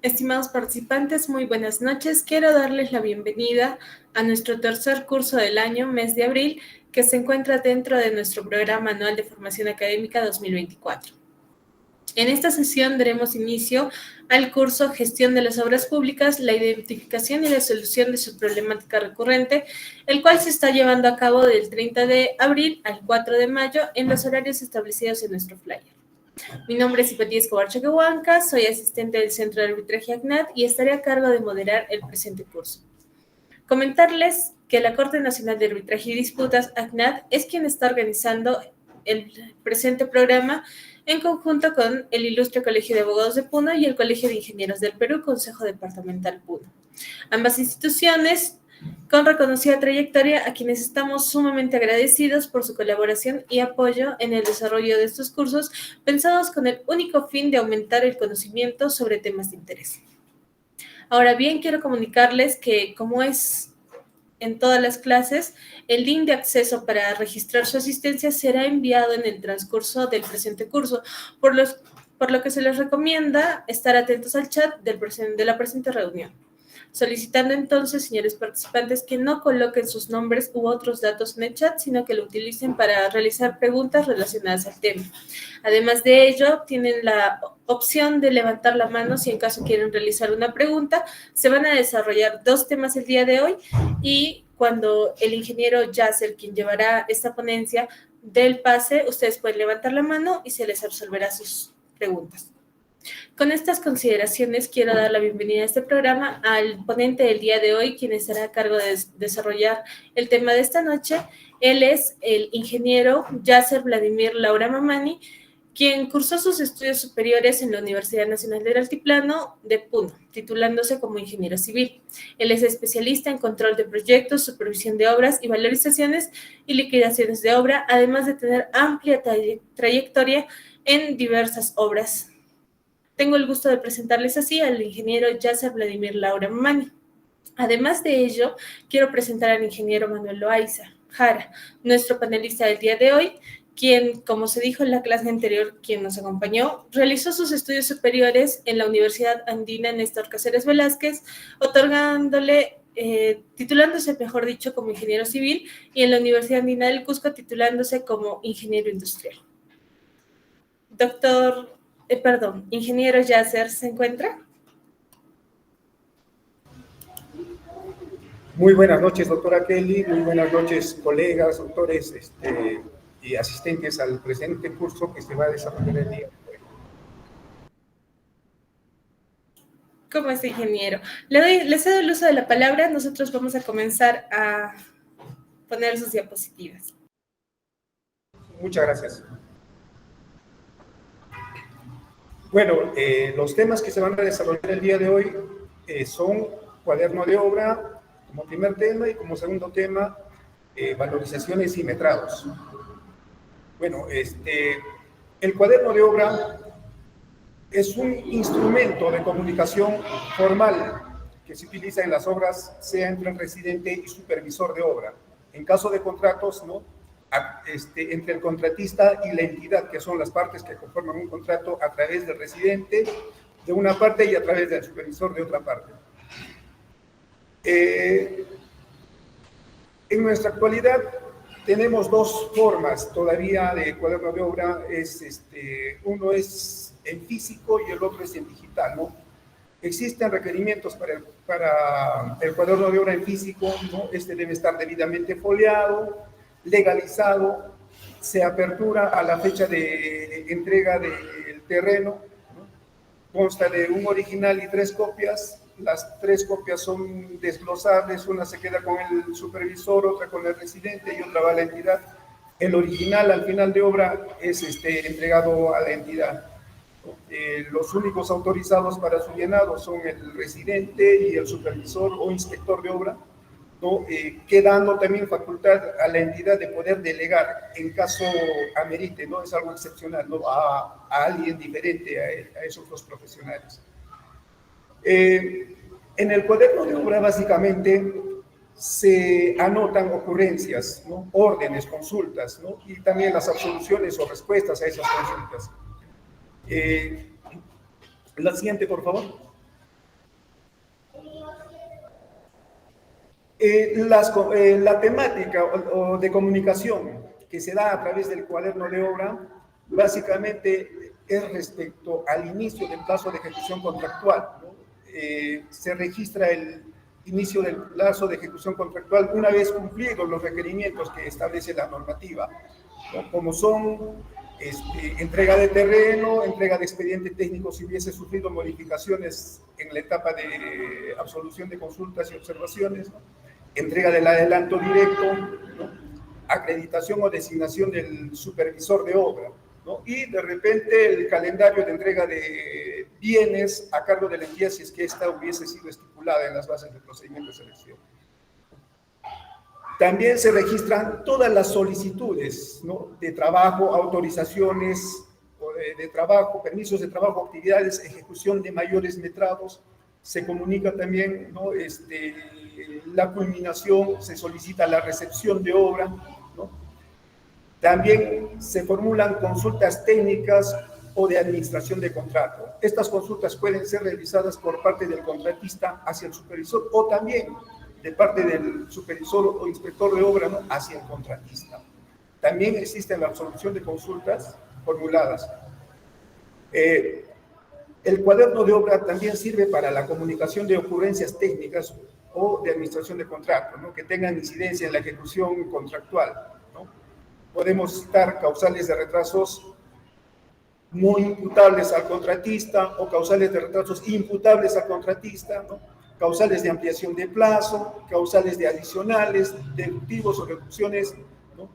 Estimados participantes, muy buenas noches. Quiero darles la bienvenida a nuestro tercer curso del año, mes de abril, que se encuentra dentro de nuestro programa anual de formación académica 2024. En esta sesión daremos inicio al curso Gestión de las Obras Públicas, la identificación y la solución de su problemática recurrente, el cual se está llevando a cabo del 30 de abril al 4 de mayo en los horarios establecidos en nuestro flyer. Mi nombre es Hipatia Escobar Chaquehuanca, soy asistente del Centro de Arbitraje ACNAD y estaré a cargo de moderar el presente curso. Comentarles que la Corte Nacional de Arbitraje y Disputas, ACNAD, es quien está organizando el presente programa en conjunto con el Ilustre Colegio de Abogados de Puno y el Colegio de Ingenieros del Perú, Consejo Departamental Puno. Ambas instituciones con reconocida trayectoria, a quienes estamos sumamente agradecidos por su colaboración y apoyo en el desarrollo de estos cursos, pensados con el único fin de aumentar el conocimiento sobre temas de interés. Ahora bien, quiero comunicarles que, como es en todas las clases, el link de acceso para registrar su asistencia será enviado en el transcurso del presente curso, por lo que se les recomienda estar atentos al chat de la presente reunión. Solicitando entonces, señores participantes, que no coloquen sus nombres u otros datos en el chat, sino que lo utilicen para realizar preguntas relacionadas al tema. Además de ello, tienen la opción de levantar la mano si en caso quieren realizar una pregunta. Se van a desarrollar 2 temas el día de hoy y cuando el ingeniero Yasser, quien llevará esta ponencia del pase, ustedes pueden levantar la mano y se les absolverá sus preguntas. Con estas consideraciones, quiero dar la bienvenida a este programa al ponente del día de hoy, quien estará a cargo de desarrollar el tema de esta noche. Él es el ingeniero Yasser Vladimir Laura Mamani, quien cursó sus estudios superiores en la Universidad Nacional del Altiplano de Puno, titulándose como ingeniero civil. Él es especialista en control de proyectos, supervisión de obras y valorizaciones y liquidaciones de obra, además de tener amplia trayectoria en diversas obras. Tengo el gusto de presentarles así al ingeniero Yasser Vladimir Laura Mamani. Además de ello, quiero presentar al ingeniero Manuel Loaiza Jara, nuestro panelista del día de hoy, quien, como se dijo en la clase anterior, quien nos acompañó, realizó sus estudios superiores en la Universidad Andina Néstor Cáceres Velázquez, titulándose, mejor dicho, como ingeniero civil, y en la Universidad Andina del Cusco, titulándose como ingeniero industrial. Ingeniero Yasser, ¿se encuentra? Muy buenas noches, doctora Kelly. Muy buenas noches, colegas, doctores y asistentes al presente curso que se va a desarrollar el día de hoy. ¿Cómo es, ingeniero? Le cedo el uso de la palabra. Nosotros vamos a comenzar a poner sus diapositivas. Muchas gracias. Bueno, los temas que se van a desarrollar el día de hoy son cuaderno de obra como primer tema y como segundo tema, valorizaciones y metrados. Bueno, el cuaderno de obra es un instrumento de comunicación formal que se utiliza en las obras, sea entre el residente y supervisor de obra. En caso de contratos, ¿no? Entre el contratista y la entidad, que son las partes que conforman un contrato, a través del residente de una parte y a través del supervisor de otra parte. En nuestra actualidad tenemos 2 formas todavía de cuaderno de obra. Uno es en físico y el otro es en digital, ¿no? Existen requerimientos para el cuaderno de obra en físico, ¿no? Debe estar debidamente foliado, legalizado, se apertura a la fecha de entrega del terreno, ¿no? Consta de un original y 3 copias. Las 3 copias son desglosables, una se queda con el supervisor, otra con el residente y otra va a la entidad. El original al final de obra es entregado a la entidad. Los únicos autorizados para su llenado son el residente y el supervisor o inspector de obra, ¿no? Quedando también facultad a la entidad de poder delegar en caso amerite, ¿no? Es algo excepcional, ¿no? A alguien diferente a esos 2 profesionales. En el cuaderno de obra básicamente se anotan ocurrencias, ¿no? Órdenes, consultas, ¿no? Y también las absoluciones o respuestas a esas consultas. La siguiente, por favor. La temática o de comunicación que se da a través del cuaderno de obra básicamente es respecto al inicio del plazo de ejecución contractual, ¿no? Se registra el inicio del plazo de ejecución contractual una vez cumplidos los requerimientos que establece la normativa, ¿no? Como son entrega de terreno, entrega de expediente técnico si hubiese sufrido modificaciones en la etapa de absolución de consultas y observaciones, ¿no? Entrega del adelanto directo, ¿no? Acreditación o designación del supervisor de obra, ¿no? Y de repente el calendario de entrega de bienes a cargo de la entidad si es que esta hubiese sido estipulada en las bases del procedimiento de selección. También se registran todas las solicitudes, ¿no? De trabajo, autorizaciones de trabajo, permisos de trabajo, actividades, ejecución de mayores metrados. Se comunica también, ¿no? La culminación, se solicita la recepción de obra, ¿no? También se formulan consultas técnicas o de administración de contrato. Estas consultas pueden ser realizadas por parte del contratista hacia el supervisor o también de parte del supervisor o inspector de obra, ¿no? Hacia el contratista. También existe la resolución de consultas formuladas. El cuaderno de obra también sirve para la comunicación de ocurrencias técnicas o de administración de contrato, ¿no? Que tengan incidencia en la ejecución contractual, ¿no? Podemos citar causales de retrasos no imputables al contratista o causales de retrasos imputables al contratista, ¿no? Causales de ampliación de plazo, causales de adicionales, deductivos o reducciones, ¿no?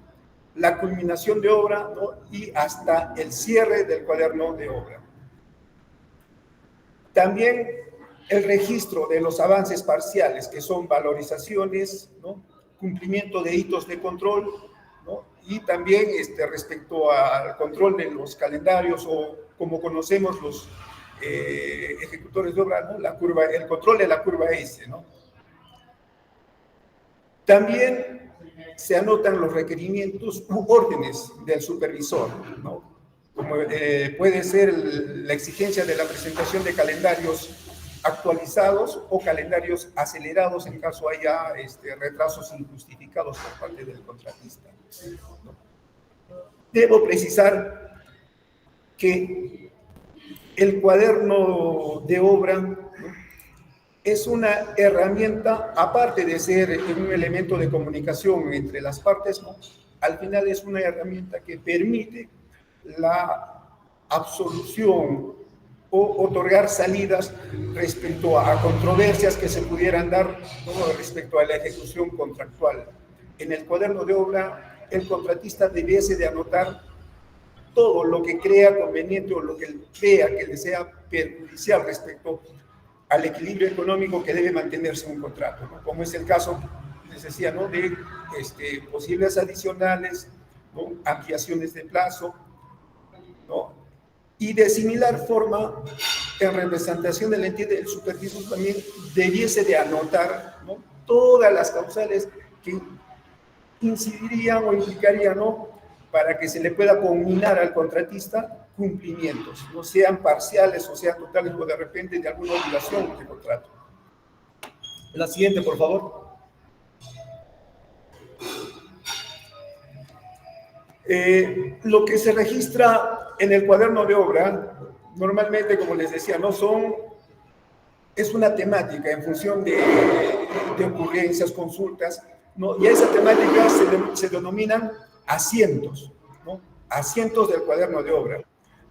La culminación de obra, ¿no? Y hasta el cierre del cuaderno de obra. También el registro de los avances parciales, que son valorizaciones, ¿no? Cumplimiento de hitos de control, ¿no? Y también respecto al control de los calendarios o, como conocemos los ejecutores de obra, ¿no? El control de la curva S, ¿no? También se anotan los requerimientos u órdenes del supervisor, ¿no? Como puede ser la exigencia de la presentación de calendarios actualizados o calendarios acelerados en caso haya retrasos injustificados por parte del contratista, ¿no? Debo precisar que el cuaderno de obra, ¿no? Es una herramienta, aparte de ser un elemento de comunicación entre las partes, ¿no? Al final es una herramienta que permite la absolución o otorgar salidas respecto a controversias que se pudieran dar, ¿no? Respecto a la ejecución contractual. En el cuaderno de obra, el contratista debiese de anotar todo lo que crea conveniente o lo que crea que le sea perjudicial respecto al equilibrio económico que debe mantenerse en un contrato, ¿no? Como es el caso, les decía, ¿no? De posibles adicionales, ¿no? Ampliaciones de plazo, ¿no? Y de similar forma, en representación de la entidad del supervisor también debiese de anotar, ¿no? Todas las causales que incidirían o implicarían, ¿no? Para que se le pueda conminar al contratista cumplimientos, no sean parciales o sean totales o de repente de alguna obligación de contrato. La siguiente, por favor. Lo que se registra en el cuaderno de obra, normalmente, como les decía, es una temática en función de ocurrencias, consultas, ¿no? Y a esa temática se denominan asientos, ¿no? Asientos del cuaderno de obra,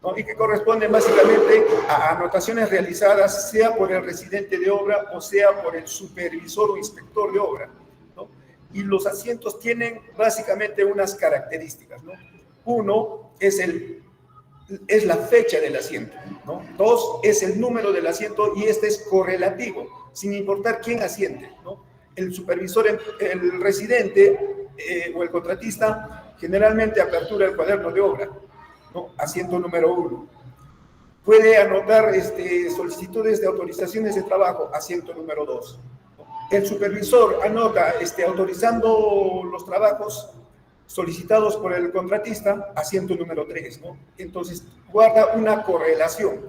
¿no? Y que corresponden básicamente a anotaciones realizadas sea por el residente de obra o sea por el supervisor o inspector de obra, ¿no? Y los asientos tienen básicamente unas características, ¿no? Uno es la fecha del asiento, ¿no? Dos, es el número del asiento y este es correlativo, sin importar quién asiente, ¿no? El supervisor, el residente o el contratista generalmente apertura el cuaderno de obra, ¿no? Asiento número 1. Puede anotar solicitudes de autorizaciones de trabajo, asiento número 2. El supervisor anota autorizando los trabajos solicitados por el contratista, asiento número 3, ¿no? Entonces, guarda una correlación.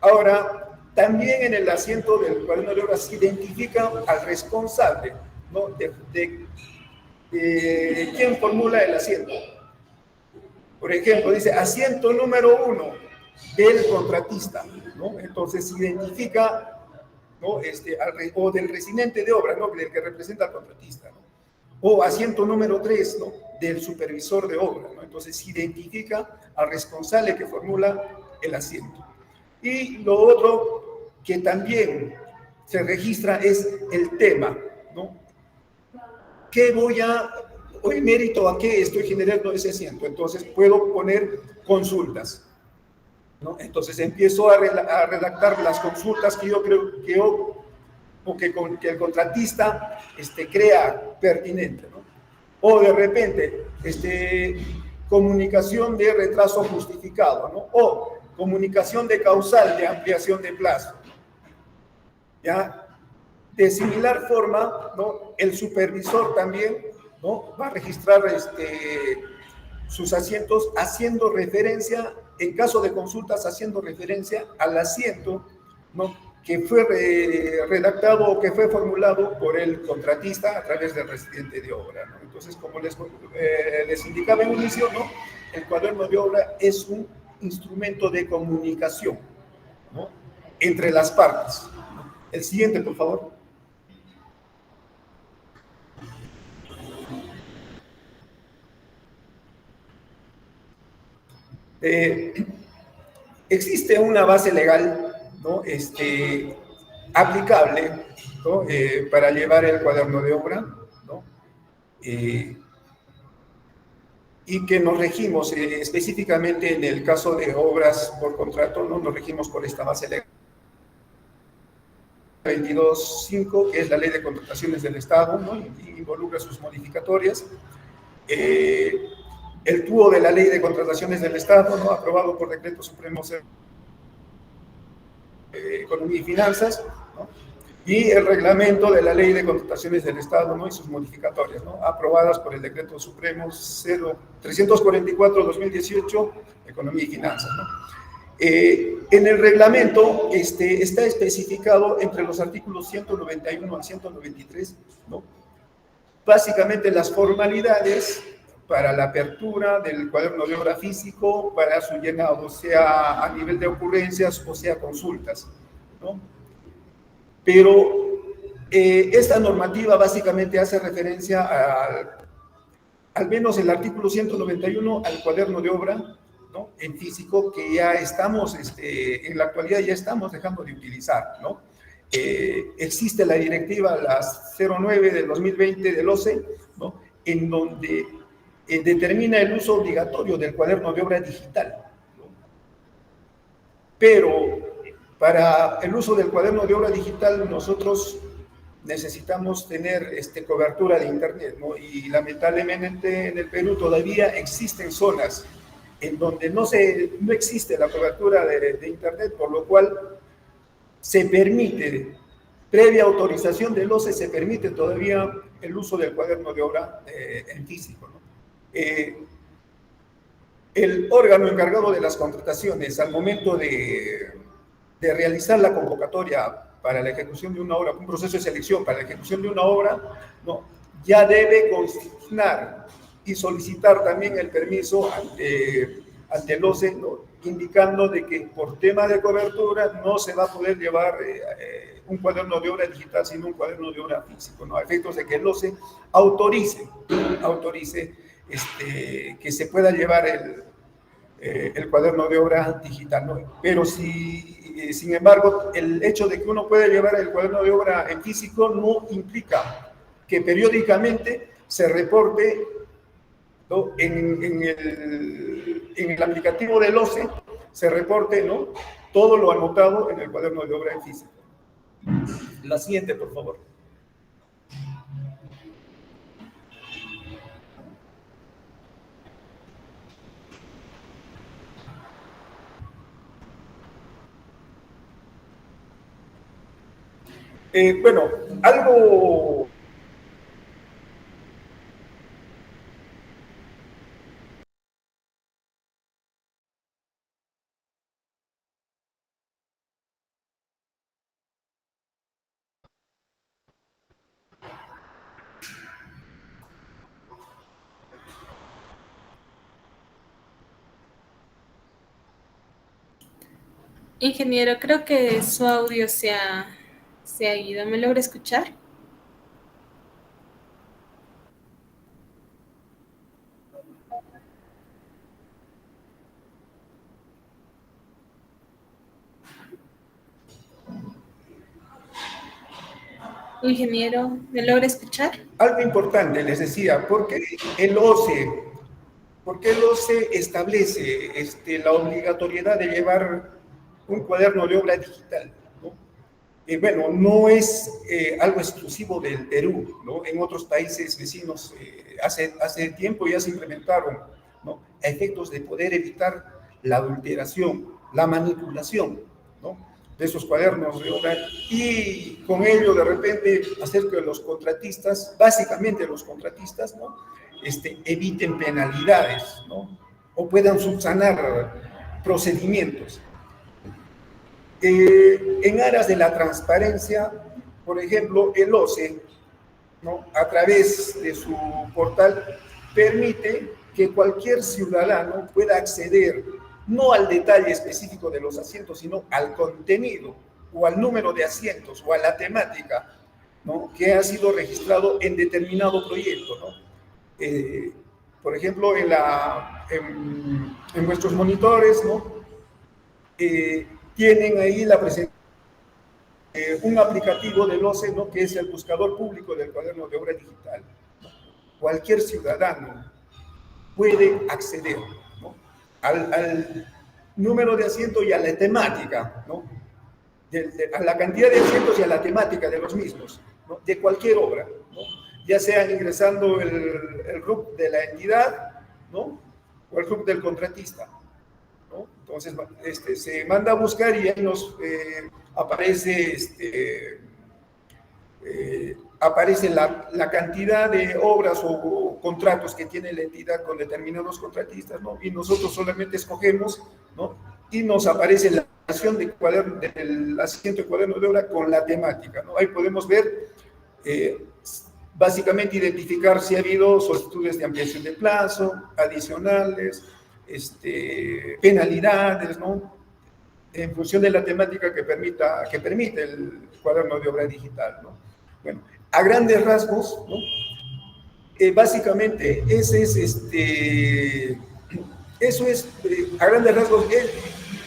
Ahora, también en el asiento del cuaderno de obra se identifica al responsable ¿no? ¿Quién formula el asiento? Por ejemplo, dice asiento número 1 del contratista, ¿no? Entonces se identifica, ¿no? O del residente de obra, ¿no? Del que representa al contratista, ¿no? O asiento número 3, ¿no? Del supervisor de obra, ¿no? Entonces se identifica al responsable que formula el asiento. Y lo otro que también se registra es el tema, ¿no? ¿Qué voy a, hoy mérito a qué estoy generando ese asiento? Entonces puedo poner consultas, ¿no? Entonces empiezo a redactar las consultas que yo creo que que el contratista crea pertinente, ¿no? O de repente, comunicación de retraso justificado, ¿no? O comunicación de causal de ampliación de plazo, ¿ya? De similar forma, ¿no? El supervisor también, ¿no? Va a registrar sus asientos haciendo referencia, en caso de consultas, haciendo referencia al asiento, ¿no? Que fue redactado o que fue formulado por el contratista a través del residente de obra, ¿no? Entonces, como les indicaba en un inicio, ¿no? El cuaderno de obra es un instrumento de comunicación, ¿no? Entre las partes. El siguiente, por favor. Existe una base legal, ¿no? Aplicable, ¿no? Para llevar el cuaderno de obra, ¿no? Y que nos regimos específicamente en el caso de obras por contrato, ¿no? Nos regimos por esta base legal 22.5, que es la ley de contrataciones del Estado, ¿no? Y involucra sus modificatorias. El TUO de la ley de contrataciones del Estado, ¿no? Aprobado por decreto supremo Economía y Finanzas, ¿no? Y el reglamento de la Ley de Contrataciones del Estado, ¿no? Y sus modificatorias, ¿no? Aprobadas por el Decreto Supremo 344-2018, Economía y Finanzas, ¿no? En el reglamento está especificado entre los artículos 191 al 193, ¿no? Básicamente las formalidades para la apertura del cuaderno de obra físico, para su llenado, sea a nivel de ocurrencias o sea consultas, ¿no? Pero esta normativa básicamente hace referencia al menos el artículo 191 al cuaderno de obra, ¿no? En físico, que ya estamos, en la actualidad ya estamos dejando de utilizar, ¿no? Existe la directiva, las 09 del 2020 del OCE, ¿no? En donde determina el uso obligatorio del cuaderno de obra digital, ¿no? Pero para el uso del cuaderno de obra digital nosotros necesitamos tener cobertura de internet, ¿no? Y lamentablemente en el Perú todavía existen zonas en donde no existe la cobertura de internet, por lo cual se permite, previa autorización del OCE, se permite todavía el uso del cuaderno de obra en físico, ¿no? El órgano encargado de las contrataciones al momento de realizar la convocatoria para la ejecución de una obra, un proceso de selección para la ejecución de una obra, ¿no? Ya debe consignar y solicitar también el permiso ante el OCE, ¿no? Indicando de que por tema de cobertura no se va a poder llevar un cuaderno de obra digital, sino un cuaderno de obra físico, ¿no? A efectos de que el OCE autorice que se pueda llevar el cuaderno de obra digital, ¿no? Pero sin embargo, el hecho de que uno pueda llevar el cuaderno de obra en físico no implica que periódicamente se reporte, ¿no? En el aplicativo del OCE, se reporte, ¿no? Todo lo anotado en el cuaderno de obra en físico. La siguiente, por favor. Bueno, algo Ingeniero, creo que su audio se ha ido. ¿Me logra escuchar? Ingeniero, ¿me logra escuchar? Algo importante, les decía, el OCE, ¿por qué el OCE establece la obligatoriedad de llevar un cuaderno de obra digital? ¿No? Bueno, no es algo exclusivo del Perú, ¿no? En otros países vecinos hace tiempo ya se implementaron, ¿no? A efectos de poder evitar la adulteración, la manipulación, ¿no? De esos cuadernos de obra y con ello de repente hacer que los contratistas, básicamente los contratistas, ¿no? Eviten penalidades, ¿no? O puedan subsanar procedimientos. En aras de la transparencia, por ejemplo, el OCE, ¿no? A través de su portal, permite que cualquier ciudadano pueda acceder no al detalle específico de los asientos, sino al contenido o al número de asientos o a la temática, ¿no? Que ha sido registrado en determinado proyecto, ¿no? Por ejemplo, en vuestros monitores, ¿no? Tienen ahí la presentación un aplicativo del OCE, ¿no? Que es el buscador público del cuaderno de obra digital. Cualquier ciudadano puede acceder, ¿no? al número de asientos y a la temática, ¿no? A la cantidad de asientos y a la temática de los mismos, ¿no? De cualquier obra, ¿no? Ya sea ingresando el RUC de la entidad, ¿no? O el RUC del contratista, ¿no? Entonces se manda a buscar y ahí nos aparece la cantidad de obras o contratos que tiene la entidad con determinados contratistas, ¿no? Y nosotros solamente escogemos, ¿no? Y nos aparece la acción del asiento de cuaderno de obra con la temática, ¿no? Ahí podemos ver, básicamente identificar si ha habido solicitudes de ampliación de plazo, adicionales, penalidades, ¿no? En función de la temática que permite el cuaderno de obra digital, ¿no? Bueno, a grandes rasgos, ¿no? Básicamente, eso es, a grandes rasgos,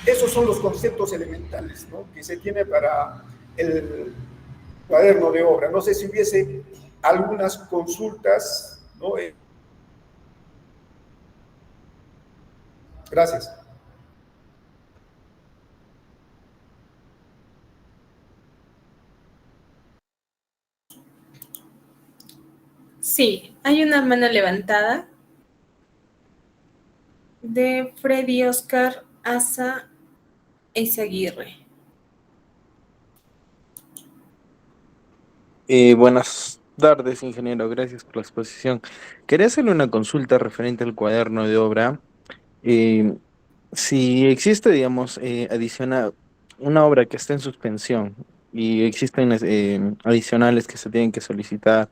esos son los conceptos elementales, ¿no? Que se tiene para el cuaderno de obra. No sé si hubiese algunas consultas, ¿no? Gracias. Sí, hay una mano levantada de Freddy Oscar Asa Eizaguirre. Buenas tardes, ingeniero. Gracias por la exposición. Quería hacerle una consulta referente al cuaderno de obra. Eh, si existe, digamos, adiciona una obra que está en suspensión y existen adicionales que se tienen que solicitar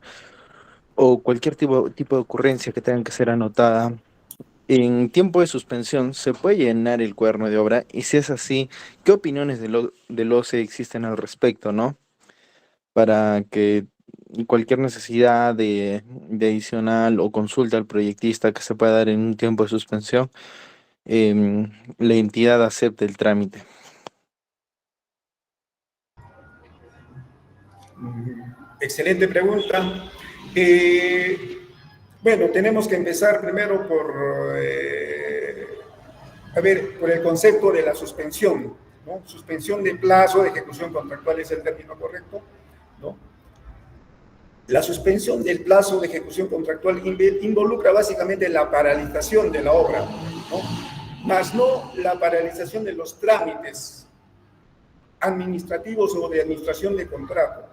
o cualquier tipo de ocurrencia que tengan que ser anotada, en tiempo de suspensión, ¿se puede llenar el cuaderno de obra? Y si es así, ¿qué opiniones del OCE existen al respecto, no? Para que cualquier necesidad de adicional o consulta al proyectista que se pueda dar en un tiempo de suspensión, la entidad acepte el trámite. Excelente pregunta. Bueno, tenemos que empezar primero por el concepto de la suspensión, ¿no? Suspensión de plazo de ejecución contractual es el término correcto, ¿no? La suspensión del plazo de ejecución contractual involucra básicamente la paralización de la obra, ¿no? Más no la paralización de los trámites administrativos o de administración de contrato.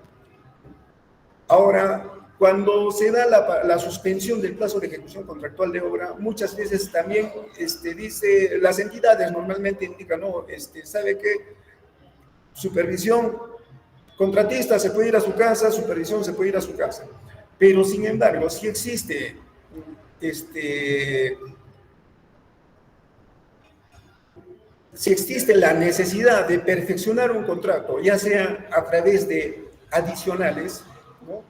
Ahora, cuando se da la suspensión del plazo de ejecución contractual de obra, muchas veces también dice, las entidades normalmente indican, no, ¿sabe qué? Supervisión, contratista se puede ir a su casa, supervisión se puede ir a su casa. Pero, sin embargo, si existe si existe la necesidad de perfeccionar un contrato, ya sea a través de adicionales, ¿no?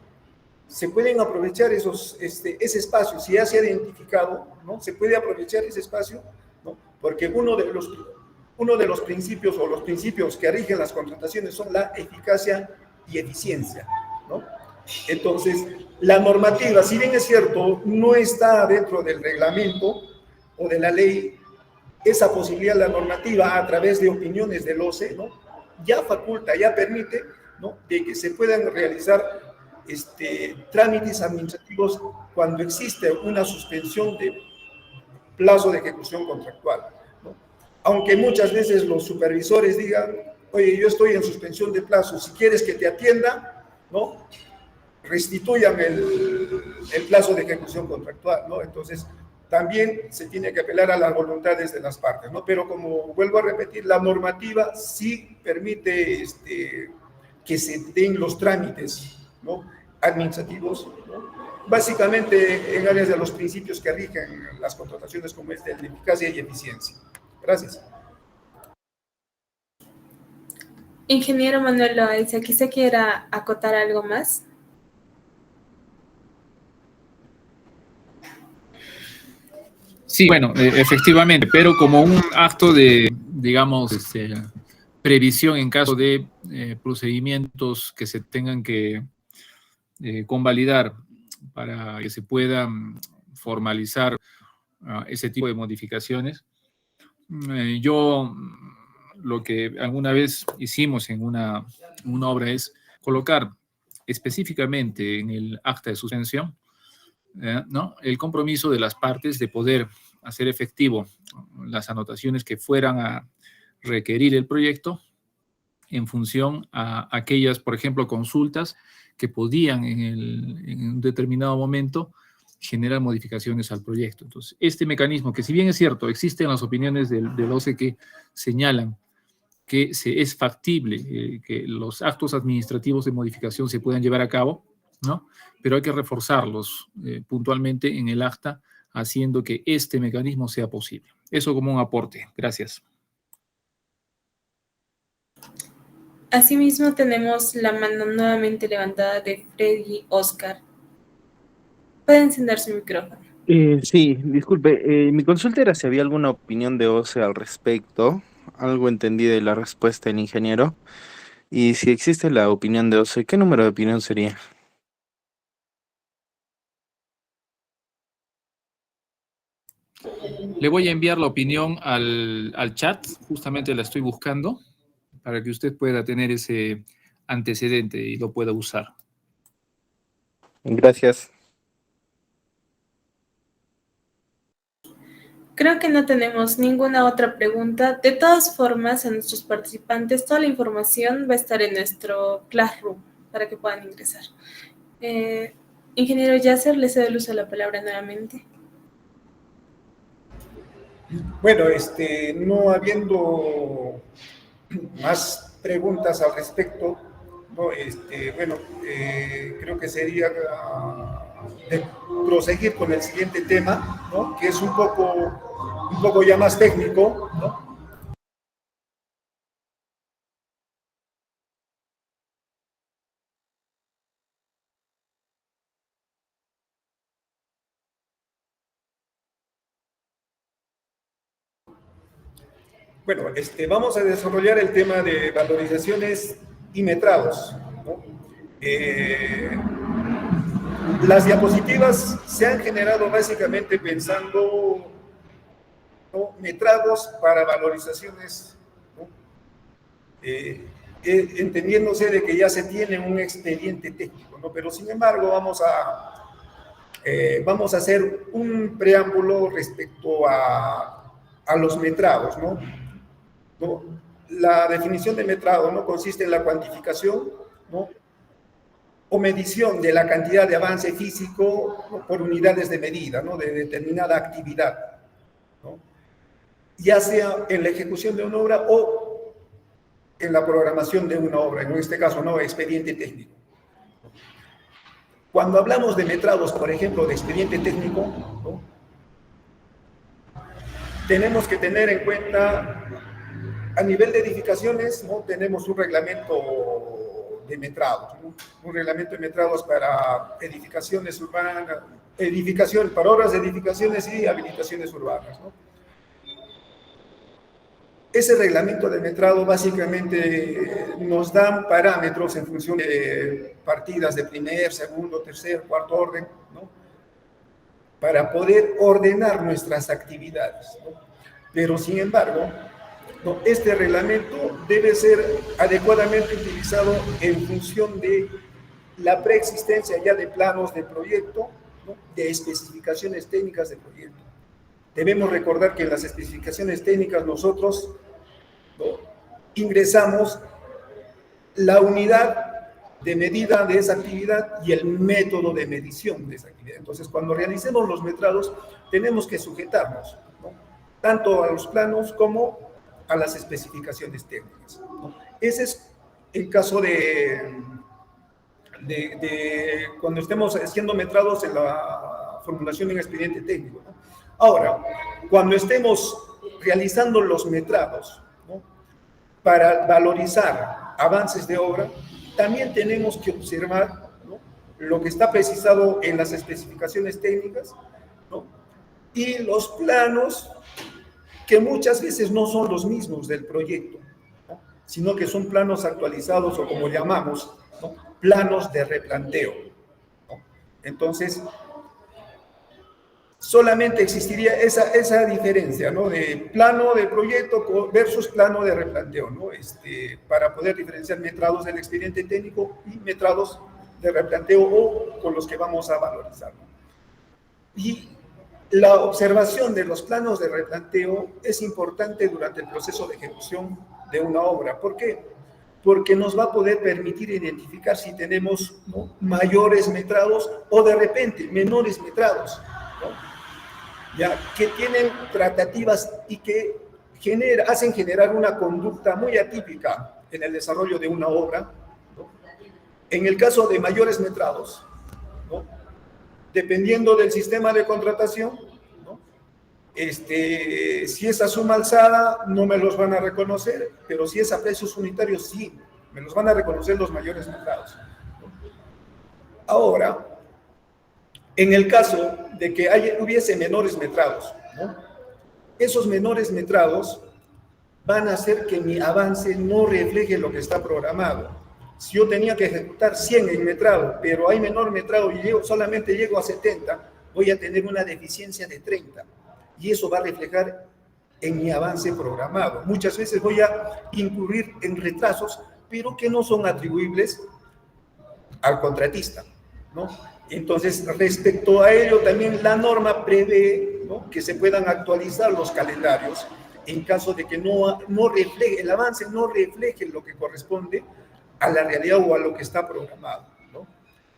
Se pueden aprovechar ese espacio, si ya se ha identificado, ¿no? Se puede aprovechar ese espacio, ¿no? Porque uno de los principios o los principios que rigen las contrataciones son la eficacia y eficiencia, ¿no? Entonces, la normativa, si bien es cierto, no está dentro del reglamento o de la ley, esa posibilidad, la normativa, a través de opiniones del OCE, ¿no? Ya faculta, ya permite, ¿no? De que se puedan realizar trámites administrativos cuando existe una suspensión de plazo de ejecución contractual, ¿no? Aunque muchas veces los supervisores digan, oye, yo estoy en suspensión de plazo, si quieres que te atienda, ¿no? Restituyan el plazo de ejecución contractual, ¿no? Entonces, también se tiene que apelar a las voluntades de las partes, ¿no? Pero como vuelvo a repetir, la normativa sí permite que se den los trámites, ¿no? Administrativos, ¿no? Básicamente en áreas de los principios que rigen las contrataciones como de eficacia y eficiencia. Gracias. Ingeniero Manuel Loaiza, quizá quiera acotar algo más. Sí, bueno, efectivamente, pero como un acto de, digamos, previsión en caso de procedimientos que se tengan que convalidar para que se puedan formalizar ese tipo de modificaciones. Yo lo que alguna vez hicimos en una obra es colocar específicamente en el acta de suspensión, ¿no?, el compromiso de las partes de poder hacer efectivo las anotaciones que fueran a requerir el proyecto en función a aquellas, por ejemplo, consultas que podían en un determinado momento generar modificaciones al proyecto. Entonces, este mecanismo, que si bien es cierto, existen las opiniones del OCE que señalan que es factible que los actos administrativos de modificación se puedan llevar a cabo, ¿no? Pero hay que reforzarlos puntualmente en el acta, haciendo que este mecanismo sea posible. Eso como un aporte. Gracias. Asimismo, tenemos la mano nuevamente levantada de Freddy Oscar. Puede encender su micrófono. Sí, disculpe, mi consulta era si había alguna opinión de OCE al respecto. Algo entendí de la respuesta del ingeniero. Y si existe la opinión de OCE, ¿qué número de opinión sería? Le voy a enviar la opinión al chat, justamente la estoy buscando, para que usted pueda tener ese antecedente y lo pueda usar. Gracias. Creo que no tenemos ninguna otra pregunta. De todas formas, a nuestros participantes, toda la información va a estar en nuestro Classroom para que puedan ingresar. Ingeniero Yasser, le cedo el uso de la palabra nuevamente. Bueno, no habiendo más preguntas al respecto, ¿no? Creo que sería de proseguir con el siguiente tema, ¿no? Que es un poco ya más técnico, ¿no? Bueno, vamos a desarrollar el tema de valorizaciones y metrados, ¿no? Las diapositivas se han generado básicamente pensando, ¿no?, metrados para valorizaciones, ¿no? Entendiéndose de que ya se tiene un expediente técnico, ¿no? Pero sin embargo vamos a hacer un preámbulo respecto a los metrados, ¿no? La definición de metrado, ¿no?, consiste en la cuantificación, ¿no?, o medición de la cantidad de avance físico, ¿no?, por unidades de medida, ¿no?, de determinada actividad, ¿no?, ya sea en la ejecución de una obra o en la programación de una obra, en este caso, ¿no?, expediente técnico. Cuando hablamos de metrados, por ejemplo, de expediente técnico, ¿no?, tenemos que tener en cuenta A nivel de edificaciones, ¿no? Tenemos un reglamento de metrados, ¿no? Un reglamento de metrados para edificaciones urbanas, para obras de edificaciones y habilitaciones urbanas, ¿no? Ese reglamento de metrado básicamente nos dan parámetros en función de partidas de primer, segundo, tercer, cuarto orden, ¿no? Para poder ordenar nuestras actividades, ¿no? Pero sin embargo, ¿no? Este reglamento debe ser adecuadamente utilizado en función de la preexistencia ya de planos de proyecto, ¿no? De especificaciones técnicas de proyecto. Debemos recordar que en las especificaciones técnicas nosotros, ¿no? Ingresamos la unidad de medida de esa actividad y el método de medición de esa actividad. Entonces, cuando realicemos los metrados, tenemos que sujetarnos, ¿no? Tanto a los planos como a las especificaciones técnicas, ¿no? Ese es el caso de cuando estemos haciendo metrados en la formulación de un expediente técnico, ¿no? Ahora, cuando estemos realizando los metrados, ¿no? Para valorizar avances de obra, también tenemos que observar, ¿no? Lo que está precisado en las especificaciones técnicas, ¿no? Y los planos, que muchas veces no son los mismos del proyecto, ¿no? Sino que son planos actualizados o como llamamos, ¿no? Planos de replanteo, ¿no? Entonces, solamente existiría esa diferencia, ¿no? De plano de proyecto versus plano de replanteo, ¿no? Para poder diferenciar metrados del expediente técnico y metrados de replanteo o con los que vamos a valorizar, ¿no? Y la observación de los planos de replanteo es importante durante el proceso de ejecución de una obra. ¿Por qué? Porque nos va a poder permitir identificar si tenemos, ¿no? Mayores metrados o de repente menores metrados, ¿no? Ya, que tienen tratativas y que hacen generar una conducta muy atípica en el desarrollo de una obra, ¿no? En el caso de mayores metrados, ¿no? Dependiendo del sistema de contratación, ¿no? Si es a suma alzada, no me los van a reconocer, pero si es a precios unitarios, sí, me los van a reconocer los mayores metrados, ¿no? Ahora, en el caso de que hubiese menores metrados, ¿no? Esos menores metrados van a hacer que mi avance no refleje lo que está programado. Si yo tenía que ejecutar 100 en metrado, pero hay menor metrado y solamente llego a 70, voy a tener una deficiencia de 30. Y eso va a reflejar en mi avance programado. Muchas veces voy a incurrir en retrasos, pero que no son atribuibles al contratista, ¿no? Entonces, respecto a ello, también la norma prevé, ¿no? Que se puedan actualizar los calendarios en caso de que el avance no refleje lo que corresponde a la realidad o a lo que está programado, ¿no?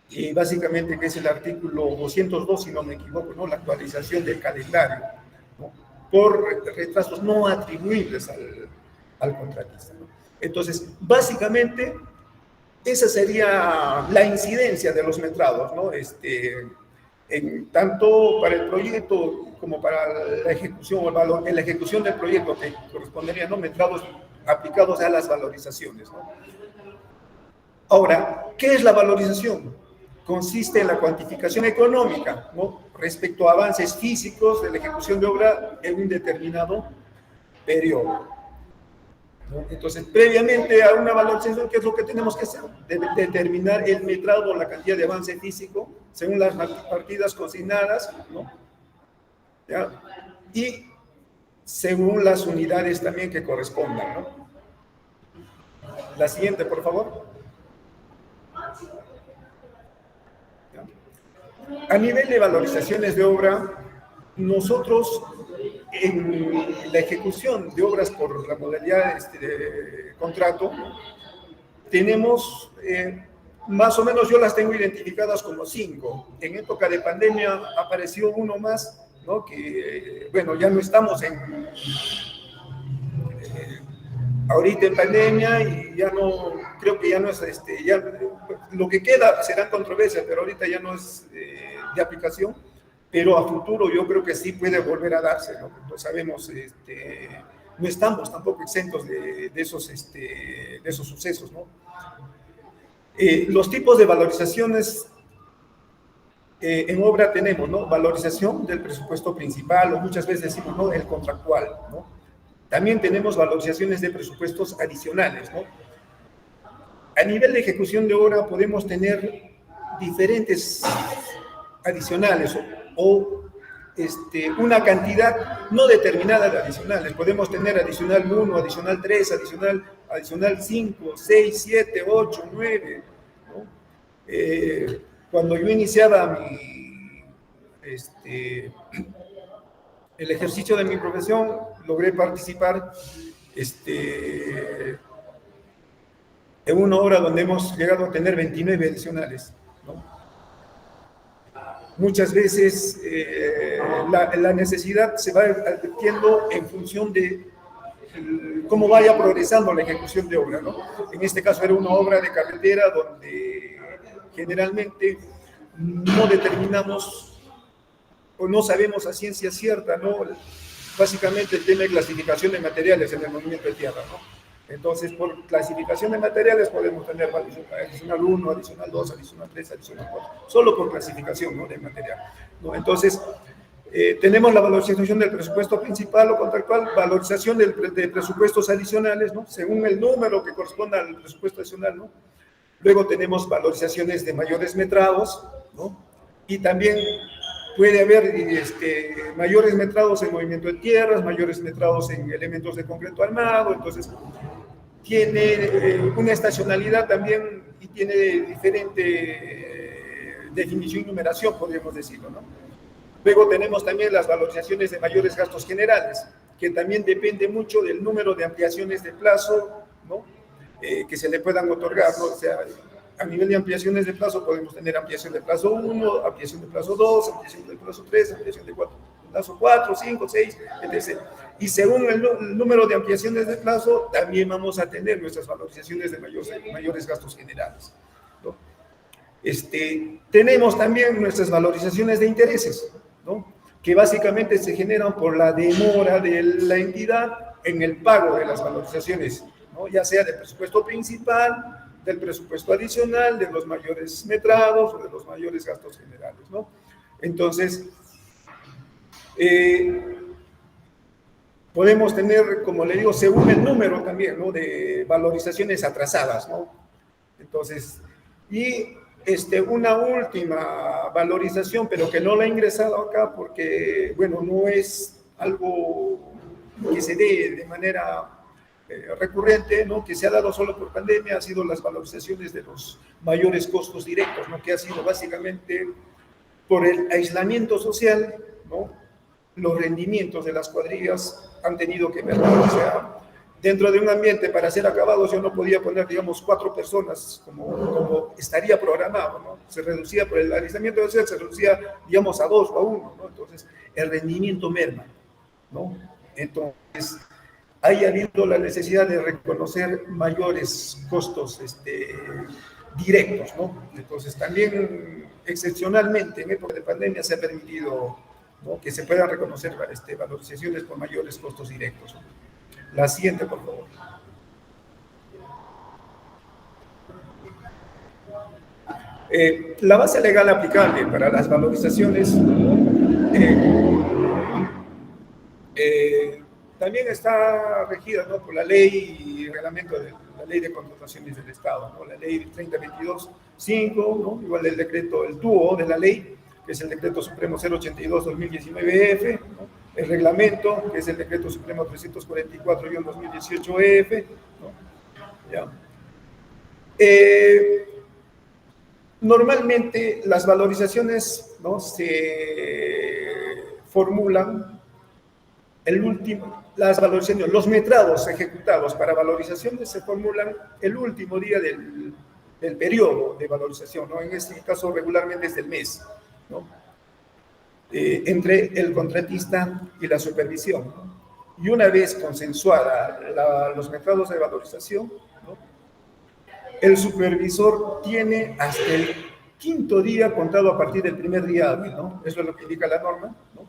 Y básicamente que es el artículo 202, si no me equivoco, ¿no? La actualización del calendario, ¿no? Por retrasos no atribuibles al contratista, ¿no? Entonces, básicamente, esa sería la incidencia de los metrados, ¿no? Tanto para el proyecto como para la ejecución, en la ejecución del proyecto, que corresponderían, ¿no? Metrados aplicados a las valorizaciones, ¿no? Ahora, ¿qué es la valorización? Consiste en la cuantificación económica, ¿no? Respecto a avances físicos de la ejecución de obra en un determinado periodo, ¿no? Entonces, previamente a una valorización, ¿qué es lo que tenemos que hacer? Determinar el metrado o la cantidad de avance físico según las partidas consignadas, ¿no? ¿Ya? Y según las unidades también que correspondan, ¿no? La siguiente, por favor. A nivel de valorizaciones de obra, nosotros en la ejecución de obras por la modalidad de contrato, tenemos más o menos, yo las tengo identificadas como 5. En época de pandemia apareció uno más, ¿no? Que, bueno, ya no estamos ahorita en pandemia y ya no, creo que ya no es, ya, lo que queda será controversia, pero ahorita ya no es de aplicación, pero a futuro yo creo que sí puede volver a darse, ¿no? Pues sabemos no estamos tampoco exentos de esos sucesos, ¿no? Los tipos de valorizaciones en obra tenemos, ¿no? Valorización del presupuesto principal, o muchas veces decimos, ¿no?, el contractual, ¿no? También tenemos valorizaciones de presupuestos adicionales, ¿no? A nivel de ejecución de obra podemos tener diferentes adicionales o una cantidad no determinada de adicionales. Podemos tener adicional 1, adicional 3, adicional 5, 6, 7, 8, 9, ¿no? Cuando yo iniciaba el ejercicio de mi profesión, logré participar en una obra donde hemos llegado a tener 29 adicionales, ¿no? Muchas veces la necesidad se va advirtiendo en función de cómo vaya progresando la ejecución de obra, ¿no? En este caso era una obra de carretera donde generalmente no determinamos o no sabemos a ciencia cierta, ¿no?, básicamente el tema de clasificación de materiales en el movimiento de tierra, ¿no? Entonces, por clasificación de materiales podemos tener adicional 1, adicional 2, adicional 3, adicional 4, solo por clasificación, ¿no?, de material, ¿no? Entonces, tenemos la valorización del presupuesto principal o contractual, valorización de presupuestos adicionales, ¿no?, según el número que corresponda al presupuesto adicional, ¿no? Luego tenemos valorizaciones de mayores metrados, ¿no? Y también puede haber mayores metrados en movimiento de tierras, mayores metrados en elementos de concreto armado. Entonces, tiene una estacionalidad también y tiene diferente definición y numeración, podríamos decirlo, ¿no? Luego tenemos también las valorizaciones de mayores gastos generales, que también depende mucho del número de ampliaciones de plazo, ¿no?, que se le puedan otorgar, ¿no? O sea, a nivel de ampliaciones de plazo podemos tener ampliación de plazo 1, ampliación de plazo 2, ampliación de plazo 3, ampliación de plazo 4, 5, 6, etc. Y según el número de ampliaciones de plazo, también vamos a tener nuestras valorizaciones de mayores gastos generales, ¿no? Tenemos también nuestras valorizaciones de intereses, ¿no?, que básicamente se generan por la demora de la entidad en el pago de las valorizaciones, ¿no?, ya sea del presupuesto principal, del presupuesto adicional, de los mayores metrados o de los mayores gastos generales, ¿no? Entonces, podemos tener, como le digo, según el número también, ¿no?, de valorizaciones atrasadas, ¿no? Entonces, y una última valorización, pero que no la he ingresado acá porque, bueno, no es algo que se dé de manera recurrente, ¿no?, que se ha dado solo por pandemia, ha sido las valorizaciones de los mayores costos directos, ¿no?, que ha sido básicamente por el aislamiento social, ¿no?, los rendimientos de las cuadrillas han tenido que mermar. O sea, dentro de un ambiente para ser acabados yo no podía poner, digamos, 4 personas como estaría programado, ¿no? Se reducía por el aislamiento social, se reducía, digamos, a 2 o a 1, ¿no? Entonces, el rendimiento merma, ¿no? Entonces, hay habido la necesidad de reconocer mayores costos directos, ¿no? Entonces, también excepcionalmente en época de pandemia se ha permitido, ¿no?, que se puedan reconocer valorizaciones por mayores costos directos, ¿no? La siguiente, por favor. La base legal aplicable para las valorizaciones también está regida, ¿no?, por la ley y reglamento de la ley de contrataciones del Estado, ¿no?, la ley 3022-5, ¿no?, igual el decreto, el dúo de la ley, que es el decreto supremo 082-2019-F, ¿no?, el reglamento, que es el decreto supremo 344-2018-F, ¿no? Ya. Normalmente las valorizaciones, ¿no?, se formulan las valorizaciones, los metrados ejecutados para valorizaciones se formulan el último día del periodo de valorización, ¿no?, en este caso regularmente es del mes, ¿no?, entre el contratista y la supervisión, ¿no? Y una vez consensuada los metrados de valorización, ¿no?, el supervisor tiene hasta el 5.º día contado a partir del primer día hábil, ¿no? Eso es lo que indica la norma, ¿no?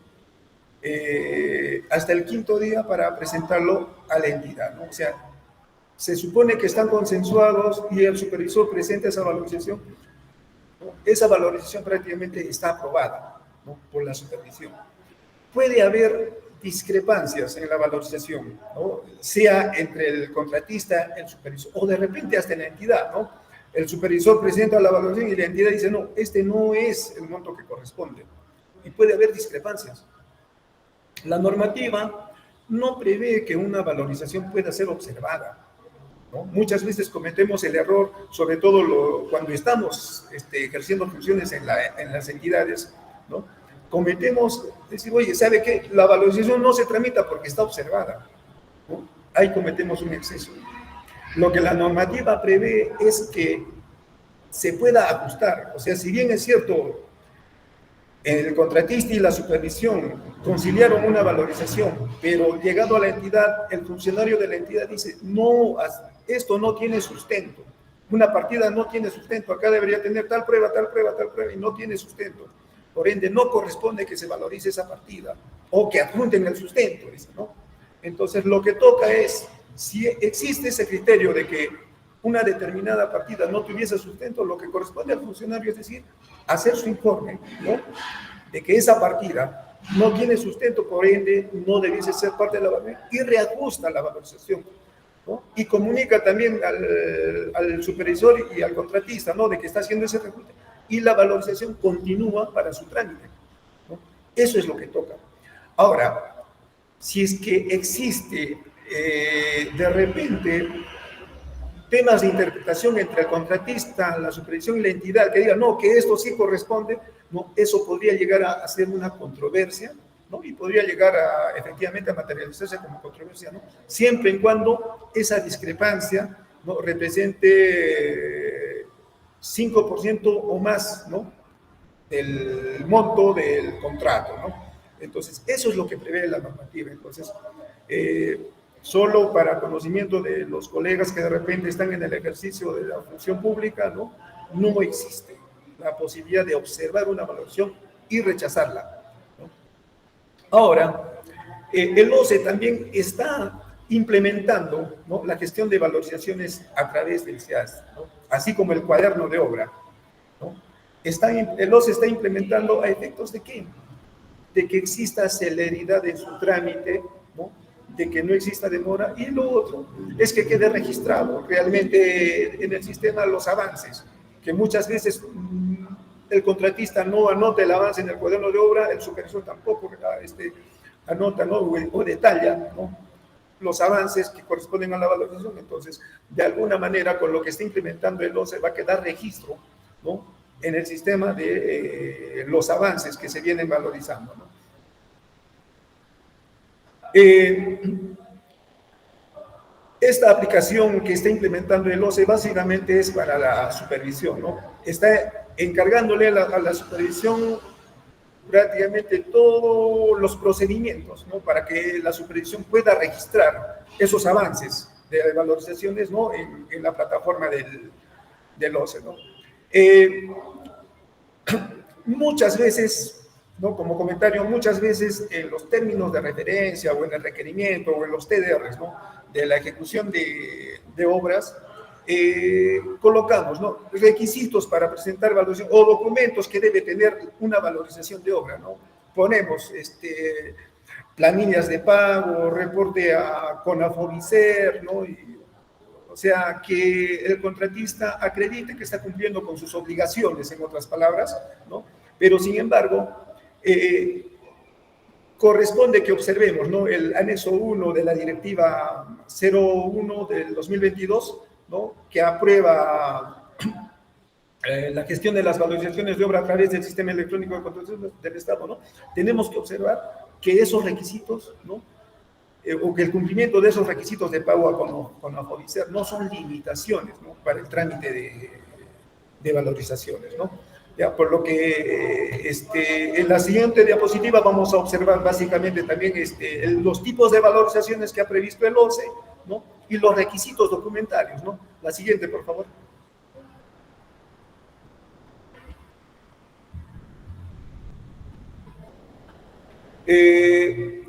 hasta el 5.º día para presentarlo a la entidad, ¿no? O sea, se supone que están consensuados y el supervisor presenta esa valorización, ¿no? Esa valorización prácticamente está aprobada, ¿no? Por la supervisión. Puede haber discrepancias en la valorización, ¿no? Sea entre el contratista, el supervisor, o de repente hasta en la entidad, ¿no? El supervisor presenta la valorización y la entidad dice, no, este no es el monto que corresponde. Y puede haber discrepancias. La normativa no prevé que una valorización pueda ser observada, ¿no? Muchas veces cometemos el error, sobre todo cuando estamos ejerciendo funciones en las entidades, ¿no? Cometemos decir, oye, ¿sabe qué? La valorización no se tramita porque está observada, ¿no? Ahí cometemos un exceso. Lo que la normativa prevé es que se pueda ajustar. O sea, si bien es cierto, el contratista y la supervisión conciliaron una valorización, pero llegado a la entidad, el funcionario de la entidad dice, no, esto no tiene sustento. Una partida no tiene sustento, acá debería tener tal prueba, tal prueba, tal prueba, y no tiene sustento. Por ende, no corresponde que se valorice esa partida, o que adjunten el sustento, ¿no? Entonces, lo que toca es, si existe ese criterio de que una determinada partida no tuviese sustento, lo que corresponde al funcionario es decir, hacer su informe, ¿no? De que esa partida no tiene sustento, por ende, no debiese ser parte de la valorización, y reajusta la valorización, ¿no? Y comunica también al supervisor y al contratista, ¿no? De que está haciendo ese reajuste, y la valorización continúa para su trámite, ¿no? Eso es lo que toca. Ahora, si es que existe de repente temas de interpretación entre el contratista, la supervisión y la entidad, que diga, no, que esto sí corresponde, no, eso podría llegar a ser una controversia, ¿no? Y podría llegar a, efectivamente, a materializarse como controversia, ¿no? Siempre y cuando esa discrepancia, ¿no? Represente 5% o más, ¿no? Del monto del contrato, ¿no? Entonces, eso es lo que prevé la normativa. Entonces, solo para conocimiento de los colegas que de repente están en el ejercicio de la función pública, ¿no? No existe la posibilidad de observar una valoración y rechazarla, ¿no? Ahora, el OCE también está implementando, ¿no? La gestión de valorizaciones a través del SEAS, ¿no? Así como el cuaderno de obra, ¿no? El OCE está implementando a efectos de ¿qué? De que exista celeridad en su trámite, ¿no? De que no exista demora, y lo otro es que quede registrado realmente en el sistema los avances, que muchas veces el contratista no anota el avance en el cuaderno de obra, el supervisor tampoco anota, ¿no? o detalla, ¿no? Los avances que corresponden a la valorización. Entonces, de alguna manera, con lo que está implementando el OCE va a quedar registro, ¿no? En el sistema de los avances que se vienen valorizando, ¿no? Esta aplicación que está implementando el OCE básicamente es para la supervisión, ¿no? Está encargándole a la supervisión prácticamente todos los procedimientos, ¿no? Para que la supervisión pueda registrar esos avances de valorizaciones, ¿no? En la plataforma del OCE, ¿no? Muchas veces, ¿no? Como comentario, muchas veces en los términos de referencia o en el requerimiento o en los TDRs, ¿no? De la ejecución de obras, colocamos, ¿no? Requisitos para presentar valorización o documentos que debe tener una valorización de obra, ¿no? Ponemos planillas de pago, reporte a CONAFOBICER, ¿no? O sea, que el contratista acredite que está cumpliendo con sus obligaciones, en otras palabras, ¿no? Pero, sin embargo, corresponde que observemos, ¿no? El anexo 1 de la directiva 01 del 2022, ¿no? Que aprueba la gestión de las valorizaciones de obra a través del sistema electrónico de contratación del Estado, ¿no? Tenemos que observar que esos requisitos, ¿no? O que el cumplimiento de esos requisitos de pago con AFODICER no son limitaciones, ¿no? Para el trámite de valorizaciones, ¿no? Ya, por lo que en la siguiente diapositiva vamos a observar básicamente también los tipos de valorizaciones que ha previsto el OCE, ¿no? Y los requisitos documentarios, ¿no? La siguiente, por favor. Este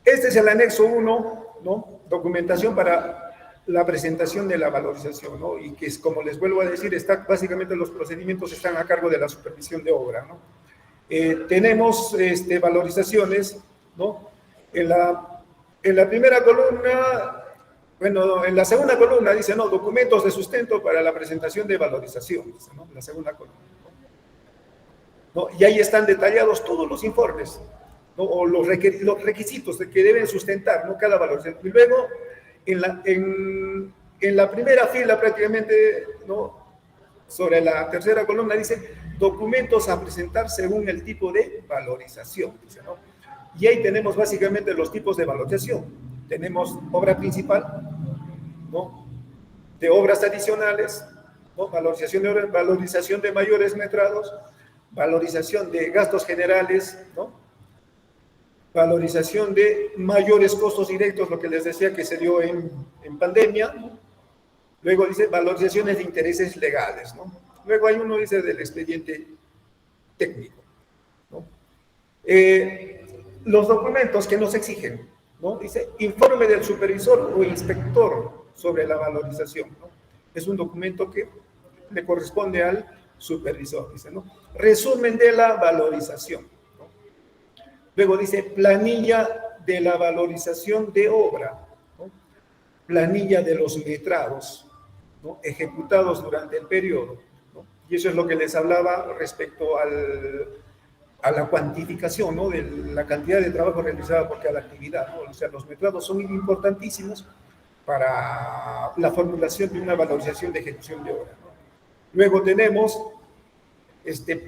es el anexo 1, ¿no? Documentación para la presentación de la valorización, ¿no? Y que es, como les vuelvo a decir, básicamente los procedimientos están a cargo de la supervisión de obra, ¿no? Tenemos valorizaciones, ¿no? En la primera columna, bueno, en la segunda columna dice, no, documentos de sustento para la presentación de valorización, dice, ¿no? La segunda columna, ¿no? Y ahí están detallados todos los informes, ¿no? O los requisitos de que deben sustentar, ¿no? Cada valorización. Y luego, en la primera fila prácticamente, ¿no? Sobre la tercera columna dice documentos a presentar según el tipo de valorización, dice, ¿no? Y ahí tenemos básicamente los tipos de valorización. Tenemos obra principal, ¿no? De obras adicionales, ¿no? Valorización de mayores metrados, valorización de gastos generales, ¿no? Valorización de mayores costos directos, lo que les decía que se dio en pandemia, ¿no? Luego dice valorizaciones de intereses legales, ¿no? Luego hay uno, dice, del expediente técnico, ¿no? Los documentos que nos exigen, ¿no? Dice informe del supervisor o inspector sobre la valorización, ¿no? Es un documento que le corresponde al supervisor, dice, ¿no? Resumen de la valorización, ¿no? Luego dice planilla de la valorización de obra, ¿no? Planilla de los metrados, ¿no? Ejecutados durante el periodo, ¿no? Y eso es lo que les hablaba respecto a la cuantificación, ¿no? De la cantidad de trabajo realizada por cada actividad, ¿no? O sea, los metrados son importantísimos para la formulación de una valorización de ejecución de obra, ¿no? Luego tenemos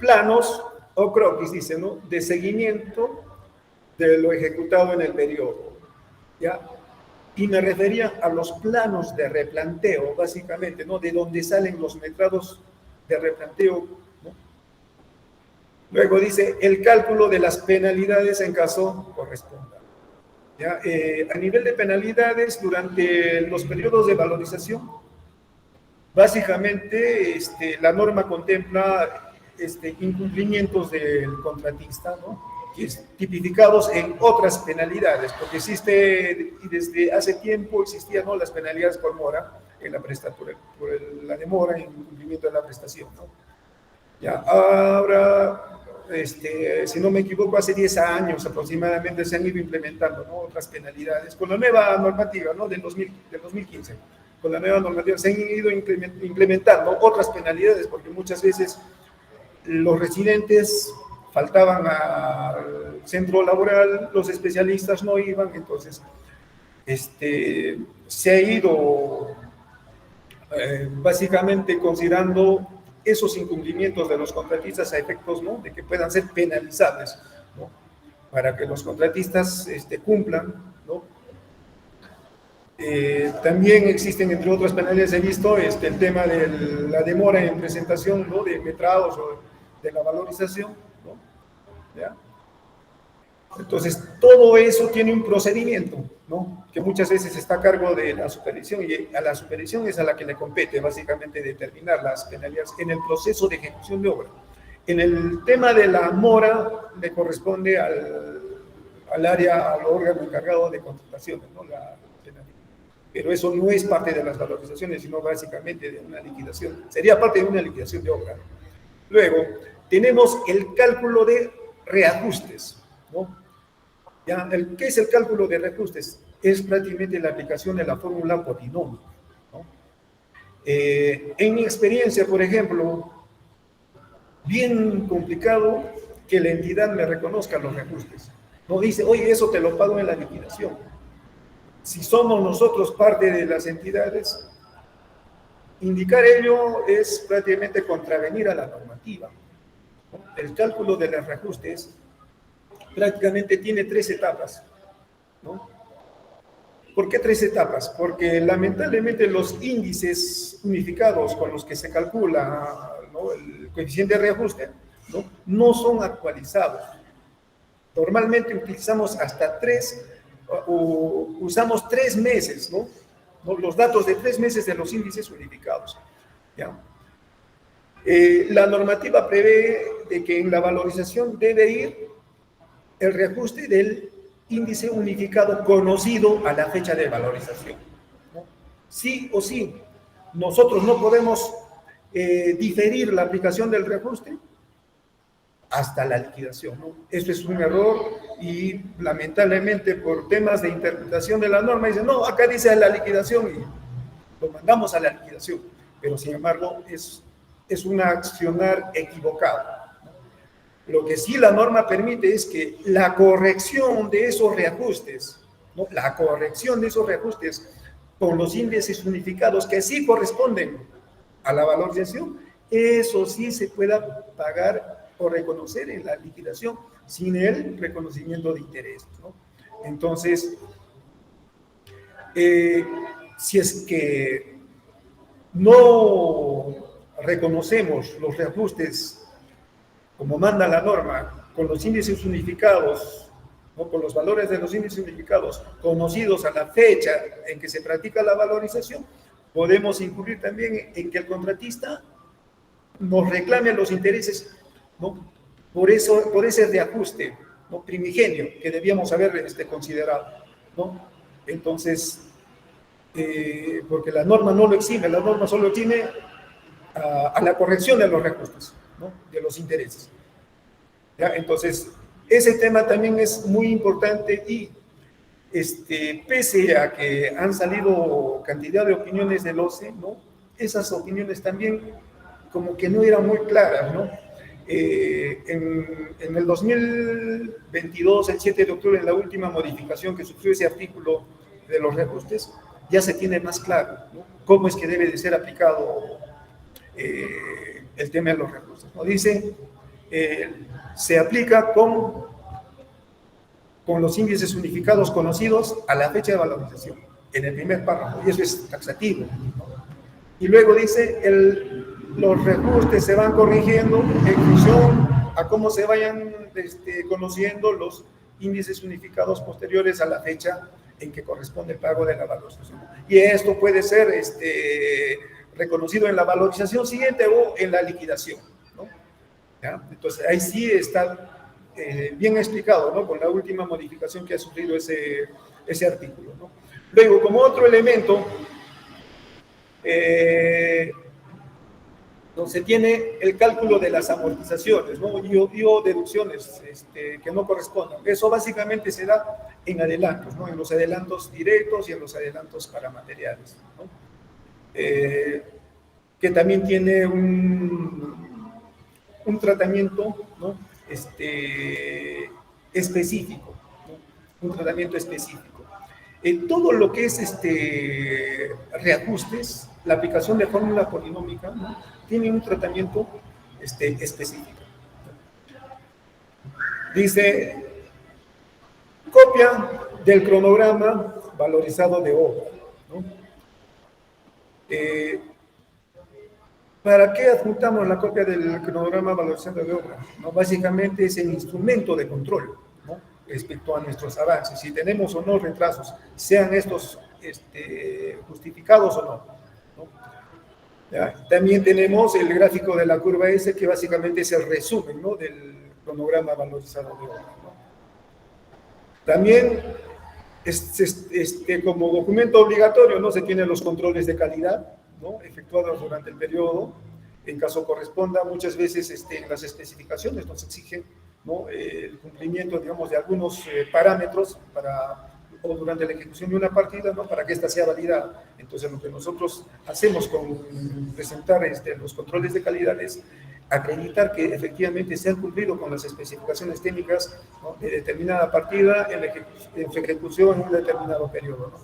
planos o croquis, dice, ¿no? De seguimiento de lo ejecutado en el periodo, ¿ya? Y me refería a los planos de replanteo, básicamente, ¿no? De donde salen los metrados de replanteo, ¿no? Luego dice el cálculo de las penalidades en caso corresponda, ¿ya? A nivel de penalidades, durante los periodos de valorización, básicamente la norma contempla incumplimientos del contratista, ¿no? Tipificados en otras penalidades, porque existe, y desde hace tiempo existían, ¿no? Las penalidades por mora, en la la demora en cumplimiento de la prestación, ¿no? Ya, ahora, si no me equivoco, hace 10 años aproximadamente se han ido implementando, ¿no? Otras penalidades, con la nueva normativa, ¿no? del 2015, con la nueva normativa se han ido implementando otras penalidades, porque muchas veces los residentes faltaban al centro laboral, los especialistas no iban, entonces se ha ido básicamente considerando esos incumplimientos de los contratistas a efectos, ¿no? De que puedan ser penalizables, ¿no? Para que los contratistas cumplan, ¿no? También existen, entre otras penalidades, he visto el tema de la demora en presentación, ¿no? De metrados o de la valorización, ¿no? ¿Ya? Entonces, todo eso tiene un procedimiento, ¿no? Que muchas veces está a cargo de la supervisión, y a la supervisión es a la que le compete básicamente determinar las penalidades en el proceso de ejecución de obra. En el tema de la mora le corresponde al área, al órgano encargado de contrataciones, ¿no? Pero eso no es parte de las valorizaciones, sino básicamente de una liquidación, sería parte de una liquidación de obra, ¿no? Luego, tenemos el cálculo de reajustes, ¿no? ¿Ya? ¿Qué es el cálculo de reajustes? Es prácticamente la aplicación de la fórmula Potinomial, ¿no? En mi experiencia, por ejemplo, bien complicado que la entidad me reconozca los reajustes. No dice, oye, eso te lo pago en la liquidación. Si somos nosotros parte de las entidades, indicar ello es prácticamente contravenir a la normativa, ¿no? El cálculo de los reajustes prácticamente tiene 3 etapas, ¿no? ¿Por qué 3 etapas? Porque lamentablemente los índices unificados con los que se calcula, ¿no? El coeficiente de reajuste, ¿no? No son actualizados. Normalmente utilizamos hasta 3, o usamos 3 meses, ¿no? Los datos de 3 meses de los índices unificados, ¿ya? La normativa prevé de que en la valorización debe ir el reajuste del índice unificado conocido a la fecha de valorización, ¿no? Sí o sí, nosotros no podemos diferir la aplicación del reajuste hasta la liquidación, ¿no? Esto es un error y lamentablemente por temas de interpretación de la norma dicen, no, acá dice la liquidación y lo mandamos a la liquidación, pero sin embargo es un accionar equivocado. Lo que sí la norma permite es que la corrección de esos reajustes, ¿no? La corrección de esos reajustes con los índices unificados que sí corresponden a la valorización, eso sí se pueda pagar o reconocer en la liquidación sin el reconocimiento de interés, ¿no? Entonces, si es que no reconocemos los reajustes como manda la norma, con los índices unificados, ¿no? Con los valores de los índices unificados conocidos a la fecha en que se practica la valorización, podemos incurrir también en que el contratista nos reclame los intereses, ¿no? Por ese reajuste, ¿no? Primigenio que debíamos haber considerado, ¿no? Entonces, porque la norma no lo exime, la norma solo exime a la corrección de los reajustes, ¿no? De los intereses. ¿Ya? Entonces, ese tema también es muy importante y pese a que han salido cantidad de opiniones del OCE, ¿no? Esas opiniones también como que no eran muy claras, ¿no? En el 2022, el 7 de octubre, en la última modificación que sufrió ese artículo de los reajustes, ya se tiene más claro, ¿no? Cómo es que debe de ser aplicado el tema de los reajustes, ¿no? Dice, se aplica con los índices unificados conocidos a la fecha de valorización, en el primer párrafo, y eso es taxativo, ¿no? Y luego dice, los reajustes se van corrigiendo en función a cómo se vayan conociendo los índices unificados posteriores a la fecha en que corresponde el pago de la valorización. Y esto puede ser reconocido en la valorización siguiente o en la liquidación, ¿no? ¿Ya? Entonces, ahí sí está bien explicado, ¿no? Con la última modificación que ha sufrido ese artículo, ¿no? Luego, como otro elemento, se tiene el cálculo de las amortizaciones, ¿no? o deducciones que no correspondan. Eso básicamente se da en adelantos, ¿no? En los adelantos directos y en los adelantos para materiales, ¿no? Que también tiene un tratamiento, ¿no? Específico, ¿no? Un tratamiento específico. Todo lo que es reajustes, la aplicación de fórmula polinómica, ¿no? Tiene un tratamiento específico. Dice, copia del cronograma valorizado de obra, ¿no? ¿Para qué adjuntamos la copia del cronograma valorizado de obra? ¿No? Básicamente es el instrumento de control, ¿no? Respecto a nuestros avances, si tenemos o no retrasos, sean estos justificados o no. ¿Ya? También tenemos el gráfico de la curva S, que básicamente es el resumen, ¿no? Del cronograma valorizado de obra, ¿no? También, como documento obligatorio, ¿no? Se tienen los controles de calidad, ¿no? Efectuados durante el periodo, en caso corresponda. Muchas veces en las especificaciones nos exigen, ¿no? El cumplimiento, digamos, de algunos parámetros o durante la ejecución de una partida, ¿no? Para que ésta sea validada. Entonces, lo que nosotros hacemos con presentar los controles de calidad es acreditar que efectivamente se han cumplido con las especificaciones técnicas, ¿no? De determinada partida en su ejecución en un determinado periodo, ¿no?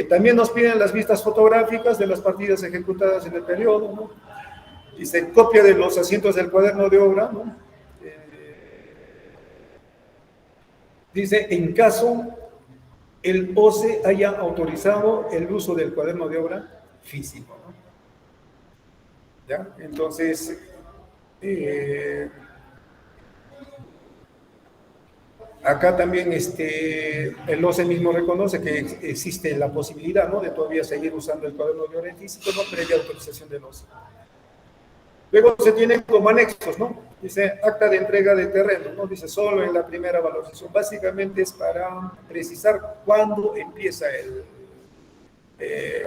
También nos piden las vistas fotográficas de las partidas ejecutadas en el periodo, ¿no? Dice copia de los asientos del cuaderno de obra, ¿no? Dice, en caso el OCE haya autorizado el uso del cuaderno de obra físico, ¿no? ¿Ya? Entonces, acá también el OCE mismo reconoce que existe la posibilidad, ¿no? De todavía seguir usando el cuaderno de obra físico, no previa autorización del OCE. Luego se tienen como anexos, ¿no? Dice acta de entrega de terreno, ¿no? Dice solo en la primera valorización. Básicamente es para precisar cuándo empieza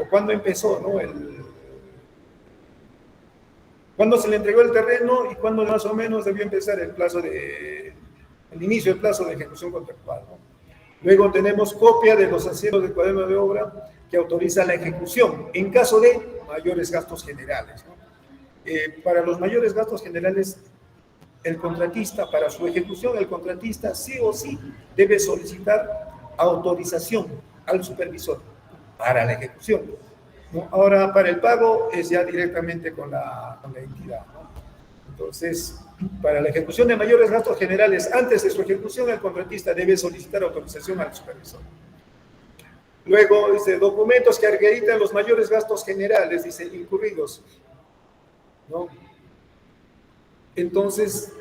o cuándo empezó, ¿no? Cuándo se le entregó el terreno y cuándo más o menos debió empezar el inicio del plazo de ejecución contractual, ¿no? Luego tenemos copia de los asientos del cuaderno de obra que autoriza la ejecución en caso de mayores gastos generales, ¿no? Para los mayores gastos generales, el contratista, para su ejecución, el contratista sí o sí debe solicitar autorización al supervisor para la ejecución, ¿no? Ahora, para el pago es ya directamente con la entidad, ¿no? Entonces, para la ejecución de mayores gastos generales, antes de su ejecución, el contratista debe solicitar autorización al supervisor. Luego, dice, documentos que acreditan los mayores gastos generales, dice, incurridos, ¿no? Entonces,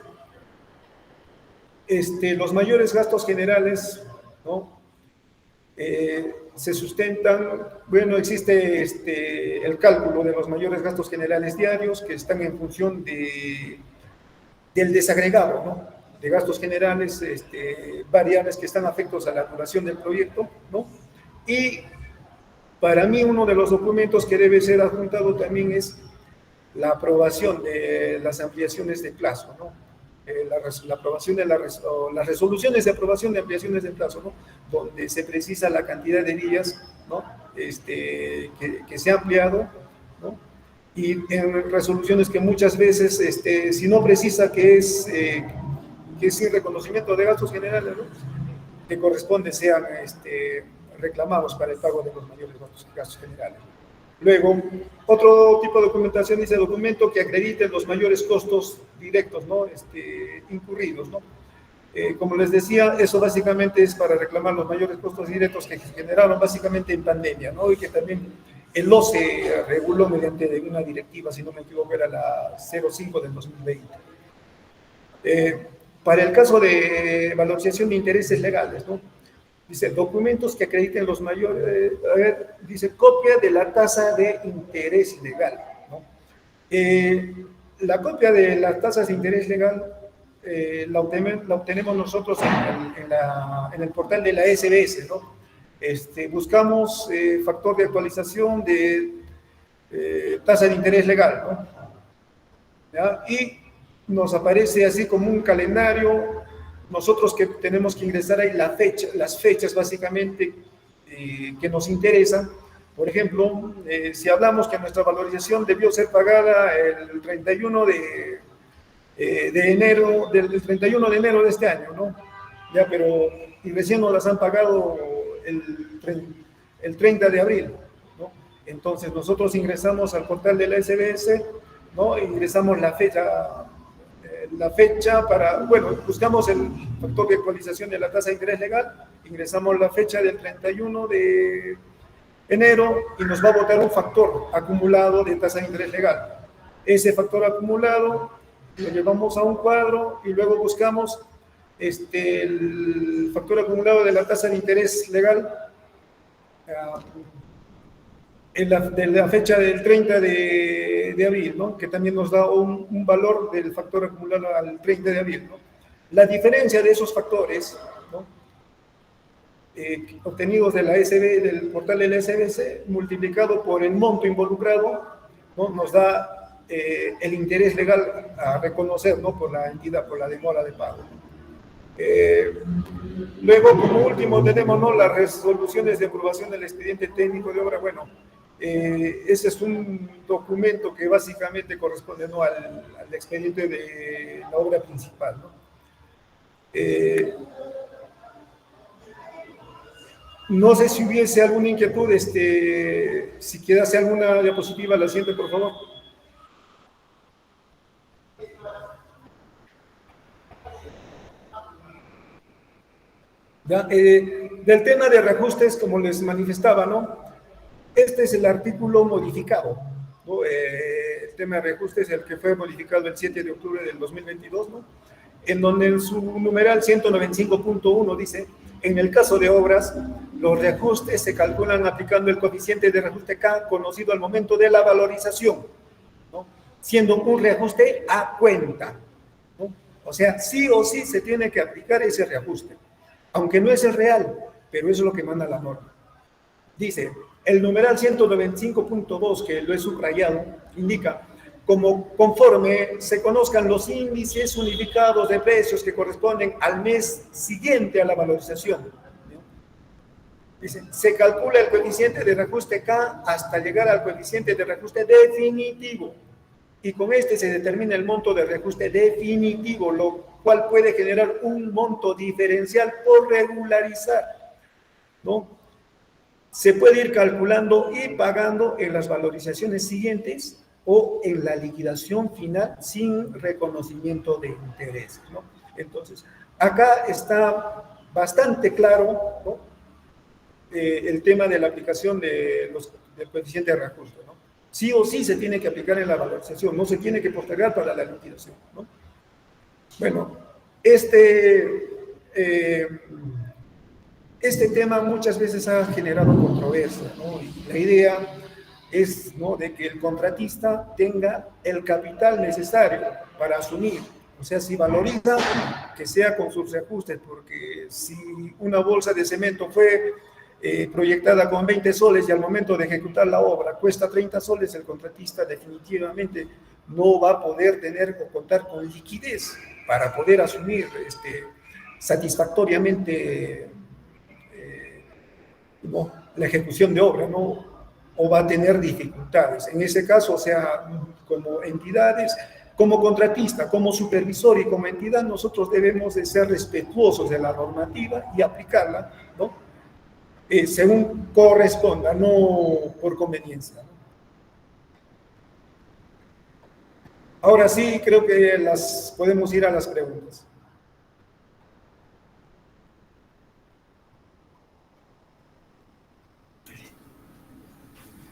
los mayores gastos generales, ¿no? Se sustentan, bueno, existe el cálculo de los mayores gastos generales diarios que están en función del desagregado, ¿no? De gastos generales, variables que están afectos a la duración del proyecto, ¿no? Y para mí uno de los documentos que debe ser adjuntado también es la aprobación de las ampliaciones de plazo, ¿no? La aprobación de las resoluciones de aprobación de ampliaciones de plazo, ¿no? Donde se precisa la cantidad de días, ¿no? Que se ha ampliado, ¿no? Y en resoluciones que muchas veces, si no precisa que es sin reconocimiento de gastos generales, ¿no? Que corresponde sean reclamados para el pago de los mayores gastos generales. Luego, otro tipo de documentación dice documento que acredite los mayores costos directos, ¿no? Incurridos, ¿no? Como les decía, eso básicamente es para reclamar los mayores costos directos que se generaron básicamente en pandemia, ¿no? Y que también el OCE reguló mediante una directiva, si no me equivoco, era la 05 del 2020. Para el caso de valorización de intereses legales, ¿no? Dice, documentos que acrediten los mayores, dice, copia de la tasa de interés legal, ¿no? La copia de las tasas de interés legal la obtenemos nosotros en el portal de la SBS, ¿no? Buscamos factor de actualización de tasa de interés legal, ¿no? ¿Ya? Y nos aparece así como un calendario. Nosotros que tenemos que ingresar ahí las fechas básicamente que nos interesan. Por ejemplo, si hablamos que nuestra valorización debió ser pagada el 31 de enero, del 31 de enero de este año, ¿no? Ya, pero y recién nos las han pagado el 30 de abril, ¿no? Entonces nosotros ingresamos al portal de la SBS, ¿no? Ingresamos la fecha para, bueno, buscamos el factor de actualización de la tasa de interés legal, ingresamos la fecha del 31 de enero y nos va a botar un factor acumulado de tasa de interés legal. Ese factor acumulado lo llevamos a un cuadro y luego buscamos el factor acumulado de la tasa de interés legal de la fecha del 30 de abril, ¿no? Que también nos da un valor del factor acumulado al 30 de abril, ¿no? La diferencia de esos factores, ¿no? Obtenidos de la del portal de la SBS, multiplicado por el monto involucrado, ¿no? Nos da el interés legal a reconocer, ¿no? Por la entidad, por la demora de pago. Luego, como último, tenemos, ¿no? Las resoluciones de aprobación del expediente técnico de obra. Bueno, ese es un documento que básicamente corresponde, ¿no? al expediente de la obra principal, ¿no? No sé si hubiese alguna inquietud, si quedase alguna diapositiva, la siguiente, por favor. ¿Ya? Del tema de reajustes, como les manifestaba, ¿no? Este es el artículo modificado, ¿no? El tema de reajustes, el que fue modificado el 7 de octubre del 2022, ¿no? En donde en su numeral 195.1 dice, en el caso de obras, los reajustes se calculan aplicando el coeficiente de reajuste K conocido al momento de la valorización, ¿no? siendo un reajuste a cuenta, ¿no? O sea, sí o sí se tiene que aplicar ese reajuste, aunque no es el real, pero eso es lo que manda la norma. Dice, el numeral 195.2, que lo he subrayado, indica, como conforme se conozcan los índices unificados de precios que corresponden al mes siguiente a la valorización. Dice, se calcula el coeficiente de reajuste K hasta llegar al coeficiente de reajuste definitivo. Y con este se determina el monto de reajuste definitivo, lo cual puede generar un monto diferencial por regularizar, ¿no? Se puede ir calculando y pagando en las valorizaciones siguientes o en la liquidación final sin reconocimiento de intereses, ¿no? Entonces, acá está bastante claro, ¿no? El tema de la aplicación del coeficiente de reajuste, ¿no? Sí o sí se tiene que aplicar en la valorización, no se tiene que postergar para la liquidación, ¿no? Bueno, este tema muchas veces ha generado controversia, ¿no? Y la idea es, ¿no?, de que el contratista tenga el capital necesario para asumir. O sea, si valoriza, que sea con sus reajustes, porque si una bolsa de cemento fue proyectada con 20 soles y al momento de ejecutar la obra cuesta 30 soles, el contratista definitivamente no va a poder tener o contar con liquidez para poder asumir satisfactoriamente ¿no?, la ejecución de obra, ¿no? O va a tener dificultades. En ese caso, o sea, como entidades, como contratista, como supervisor y como entidad, nosotros debemos de ser respetuosos de la normativa y aplicarla, ¿no?, según corresponda, no por conveniencia, ¿no? Ahora sí, creo que podemos ir a las preguntas.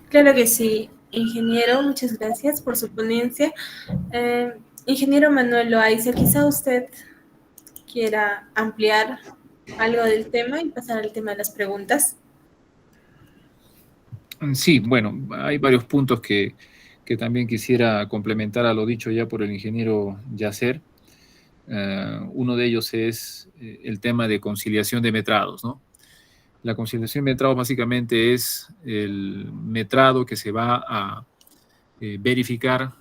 Claro que sí, ingeniero, muchas gracias por su ponencia. Ingeniero Manuel Loaiza, quizá usted quiera ampliar algo del tema y pasar al tema de las preguntas. Sí, bueno, hay varios puntos que también quisiera complementar a lo dicho ya por el ingeniero Yacer. Uno de ellos es el tema de conciliación de metrados, ¿no? La conciliación de metrados básicamente es el metrado que se va a verificar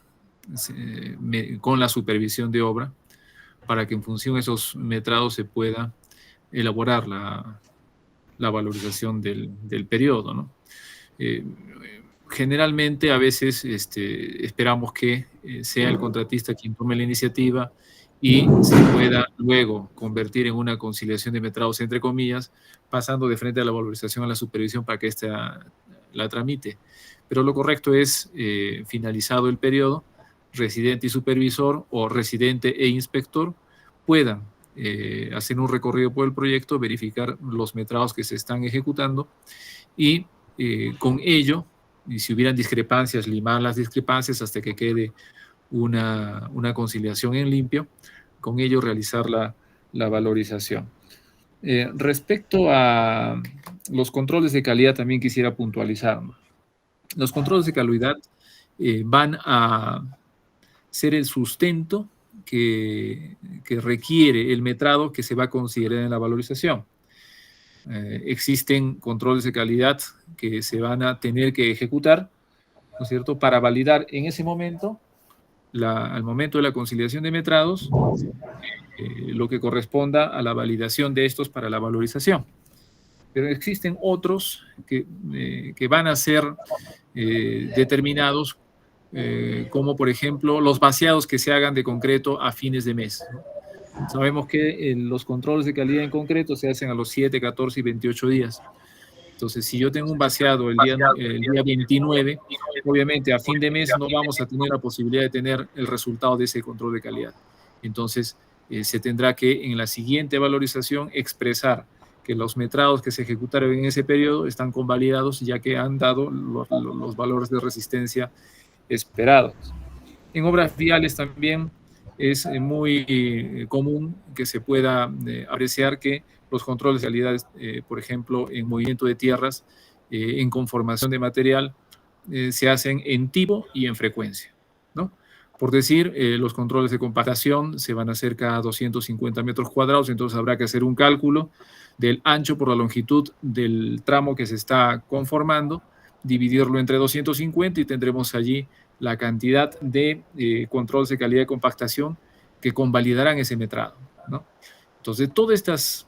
con la supervisión de obra para que en función de esos metrados se pueda elaborar la valorización del periodo, ¿no? Generalmente a veces esperamos que sea el contratista quien tome la iniciativa y se pueda luego convertir en una conciliación de metrados, entre comillas, pasando de frente a la valorización a la supervisión para que ésta la tramite. Pero lo correcto es, finalizado el periodo, residente y supervisor o residente e inspector puedan hacer un recorrido por el proyecto, verificar los metrados que se están ejecutando y con ello, y si hubieran discrepancias, limar las discrepancias hasta que quede una conciliación en limpio, con ello realizar la valorización. Respecto a los controles de calidad, también quisiera puntualizar. Los controles de calidad van a ser el sustento que requiere el metrado que se va a considerar en la valorización. Existen controles de calidad que se van a tener que ejecutar, ¿no es cierto?, para validar en ese momento, al momento de la conciliación de metrados, lo que corresponda a la validación de estos para la valorización. Pero existen otros que van a ser determinados, como por ejemplo los vaciados que se hagan de concreto a fines de mes, ¿no? Sabemos que los controles de calidad en concreto se hacen a los 7, 14 y 28 días. Entonces, si yo tengo un vaciado el día 29, obviamente a fin de mes no vamos a tener la posibilidad de tener el resultado de ese control de calidad. Entonces, se tendrá que en la siguiente valorización expresar que los metrados que se ejecutaron en ese periodo están convalidados ya que han dado los valores de resistencia esperados. En obras viales también es muy común que se pueda apreciar que los controles de calidad, por ejemplo, en movimiento de tierras, en conformación de material, se hacen en tipo y en frecuencia, ¿no? Por decir, los controles de compactación se van a hacer cada 250 metros cuadrados, entonces habrá que hacer un cálculo del ancho por la longitud del tramo que se está conformando, dividirlo entre 250 y tendremos allí la cantidad de controles de calidad de compactación que convalidarán ese metrado, ¿no? Entonces, todas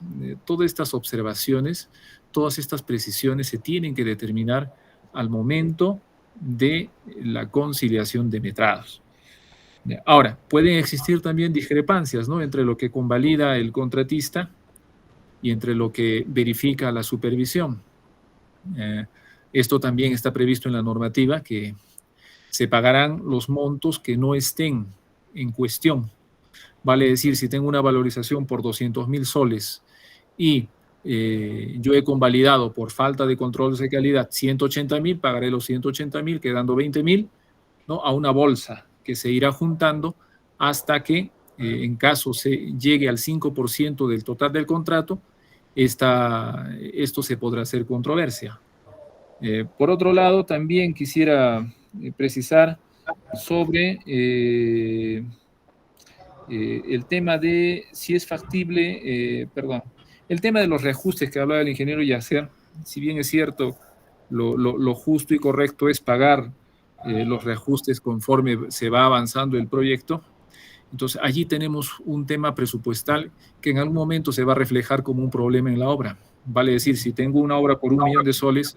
estas observaciones, todas estas precisiones se tienen que determinar al momento de la conciliación de metrados. Ahora, pueden existir también discrepancias, ¿no?, entre lo que convalida el contratista y entre lo que verifica la supervisión. Esto también está previsto en la normativa, que se pagarán los montos que no estén en cuestión. Vale decir, si tengo una valorización por 200.000 soles y yo he convalidado por falta de controles de calidad 180.000, pagaré los 180.000, quedando 20.000, ¿no?, a una bolsa que se irá juntando hasta que, en caso se llegue al 5% del total del contrato, esto se podrá hacer controversia. Por otro lado, también quisiera precisar sobre el tema de si es factible, el tema de los reajustes que hablaba el ingeniero Yacer. Si bien es cierto, lo justo y correcto es pagar los reajustes conforme se va avanzando el proyecto. Entonces, allí tenemos un tema presupuestal que en algún momento se va a reflejar como un problema en la obra. Vale decir, si tengo una obra por 1 millón de soles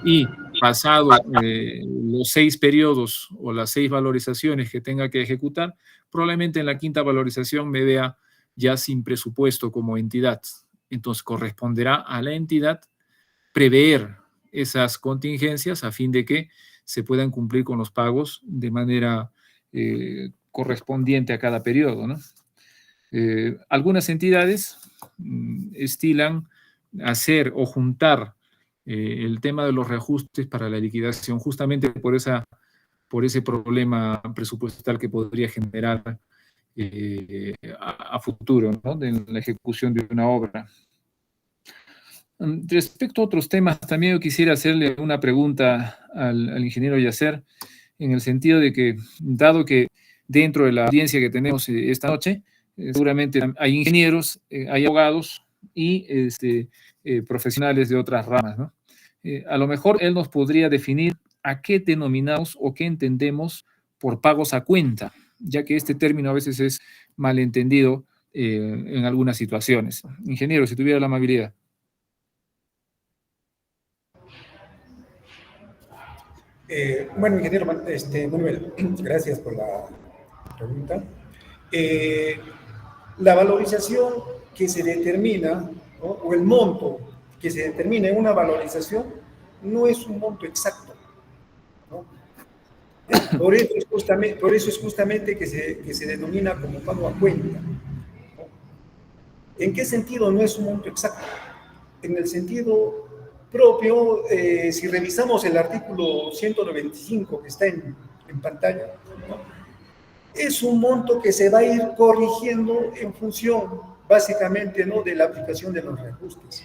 y pasado los 6 periodos o las 6 valorizaciones que tenga que ejecutar, probablemente en la 5ª valorización me vea ya sin presupuesto como entidad. Entonces, corresponderá a la entidad prever esas contingencias a fin de que se puedan cumplir con los pagos de manera correspondiente a cada periodo, ¿no? Algunas entidades estilan hacer o juntar el tema de los reajustes para la liquidación, justamente por ese problema presupuestal que podría generar a futuro, ¿no?, de la ejecución de una obra. Respecto a otros temas, también yo quisiera hacerle una pregunta al ingeniero Yacer, en el sentido de que, dado que dentro de la audiencia que tenemos esta noche, seguramente hay ingenieros, hay abogados y profesionales de otras ramas, ¿no? A lo mejor él nos podría definir a qué denominamos o qué entendemos por pagos a cuenta, ya que este término a veces es malentendido en algunas situaciones. Ingeniero, si tuviera la amabilidad. Bueno, ingeniero Manuel, gracias por la pregunta. La valorización que se determina, ¿no?, o el monto que se determina en una valorización no es un monto exacto, ¿no? Por eso es justamente que se denomina como pago a cuenta, ¿no? ¿En qué sentido no es un monto exacto? En el sentido propio, si revisamos el artículo 195 que está en pantalla, ¿no?, es un monto que se va a ir corrigiendo en función, básicamente, ¿no?, de la aplicación de los reajustes,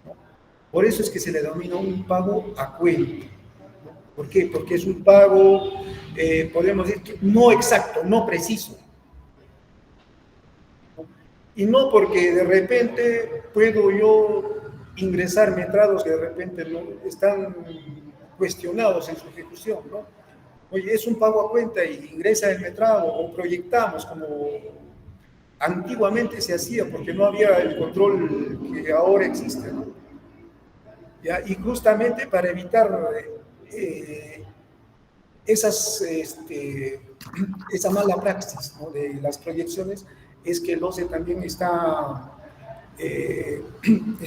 ¿no? Por eso es que se le denomina un pago a cuenta, ¿no? ¿Por qué? Porque es un pago, podemos decir, no exacto, no preciso. Y no porque de repente puedo yo ingresar metrados que de repente no están cuestionados en su ejecución, ¿no? Oye, es un pago a cuenta y ingresa el metrado, o proyectamos como antiguamente se hacía, porque no había el control que ahora existe, ¿no? ¿Ya? Y justamente para evitar esa mala praxis, ¿no?, de las proyecciones, es que el OCE también está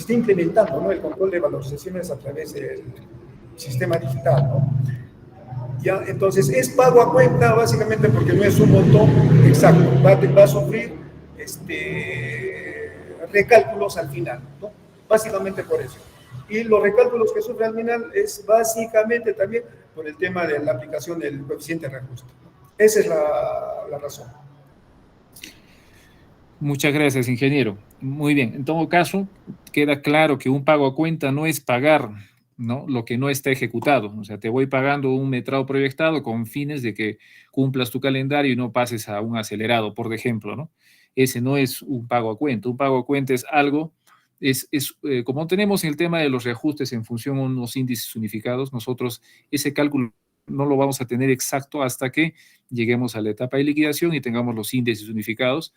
implementando, ¿no?, el control de valorizaciones a través del sistema digital, ¿no? ¿Ya? Entonces, es pago a cuenta básicamente porque no es un montón exacto, va a sufrir recálculos al final, ¿no? Básicamente por eso. Y los recálculos que sufre al final es básicamente también por el tema de la aplicación del coeficiente de reajuste. Esa es la razón. Muchas gracias, ingeniero. Muy bien. En todo caso, queda claro que un pago a cuenta no es pagar ¿no? Lo que no está ejecutado. O sea, te voy pagando un metrado proyectado con fines de que cumplas tu calendario y no pases a un acelerado, por ejemplo, ¿no? Ese no es un pago a cuenta. Un pago a cuenta es algo, como tenemos el tema de los reajustes en función a unos índices unificados, nosotros ese cálculo no lo vamos a tener exacto hasta que lleguemos a la etapa de liquidación y tengamos los índices unificados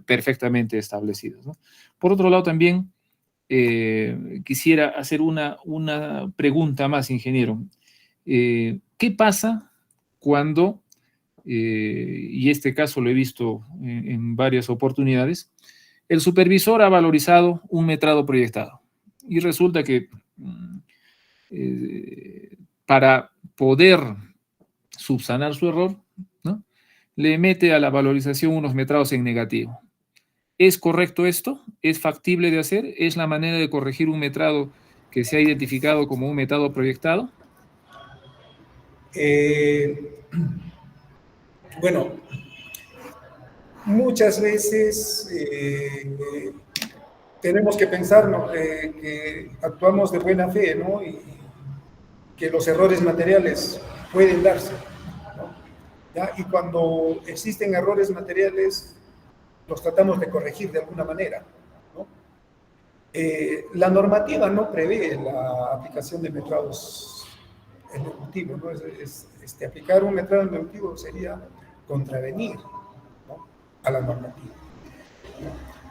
perfectamente establecidos, ¿no? Por otro lado, también quisiera hacer una pregunta más, ingeniero. ¿Qué pasa cuando, y este caso lo he visto en varias oportunidades, el supervisor ha valorizado un metrado proyectado y resulta que para poder subsanar su error, ¿no?, le mete a la valorización unos metrados en negativo? ¿Es correcto esto? ¿Es factible de hacer? ¿Es la manera de corregir un metrado que se ha identificado como un metrado proyectado? Bueno, muchas veces tenemos que pensar, ¿no?, que actuamos de buena fe, ¿no?, y que los errores materiales pueden darse, ¿no? ¿Ya? Y cuando existen errores materiales, los tratamos de corregir de alguna manera, ¿no? La normativa no prevé la aplicación de metrados ejecutivos, ¿no? Aplicar un metrado ejecutivo sería contravenir, ¿no?, a la normativa.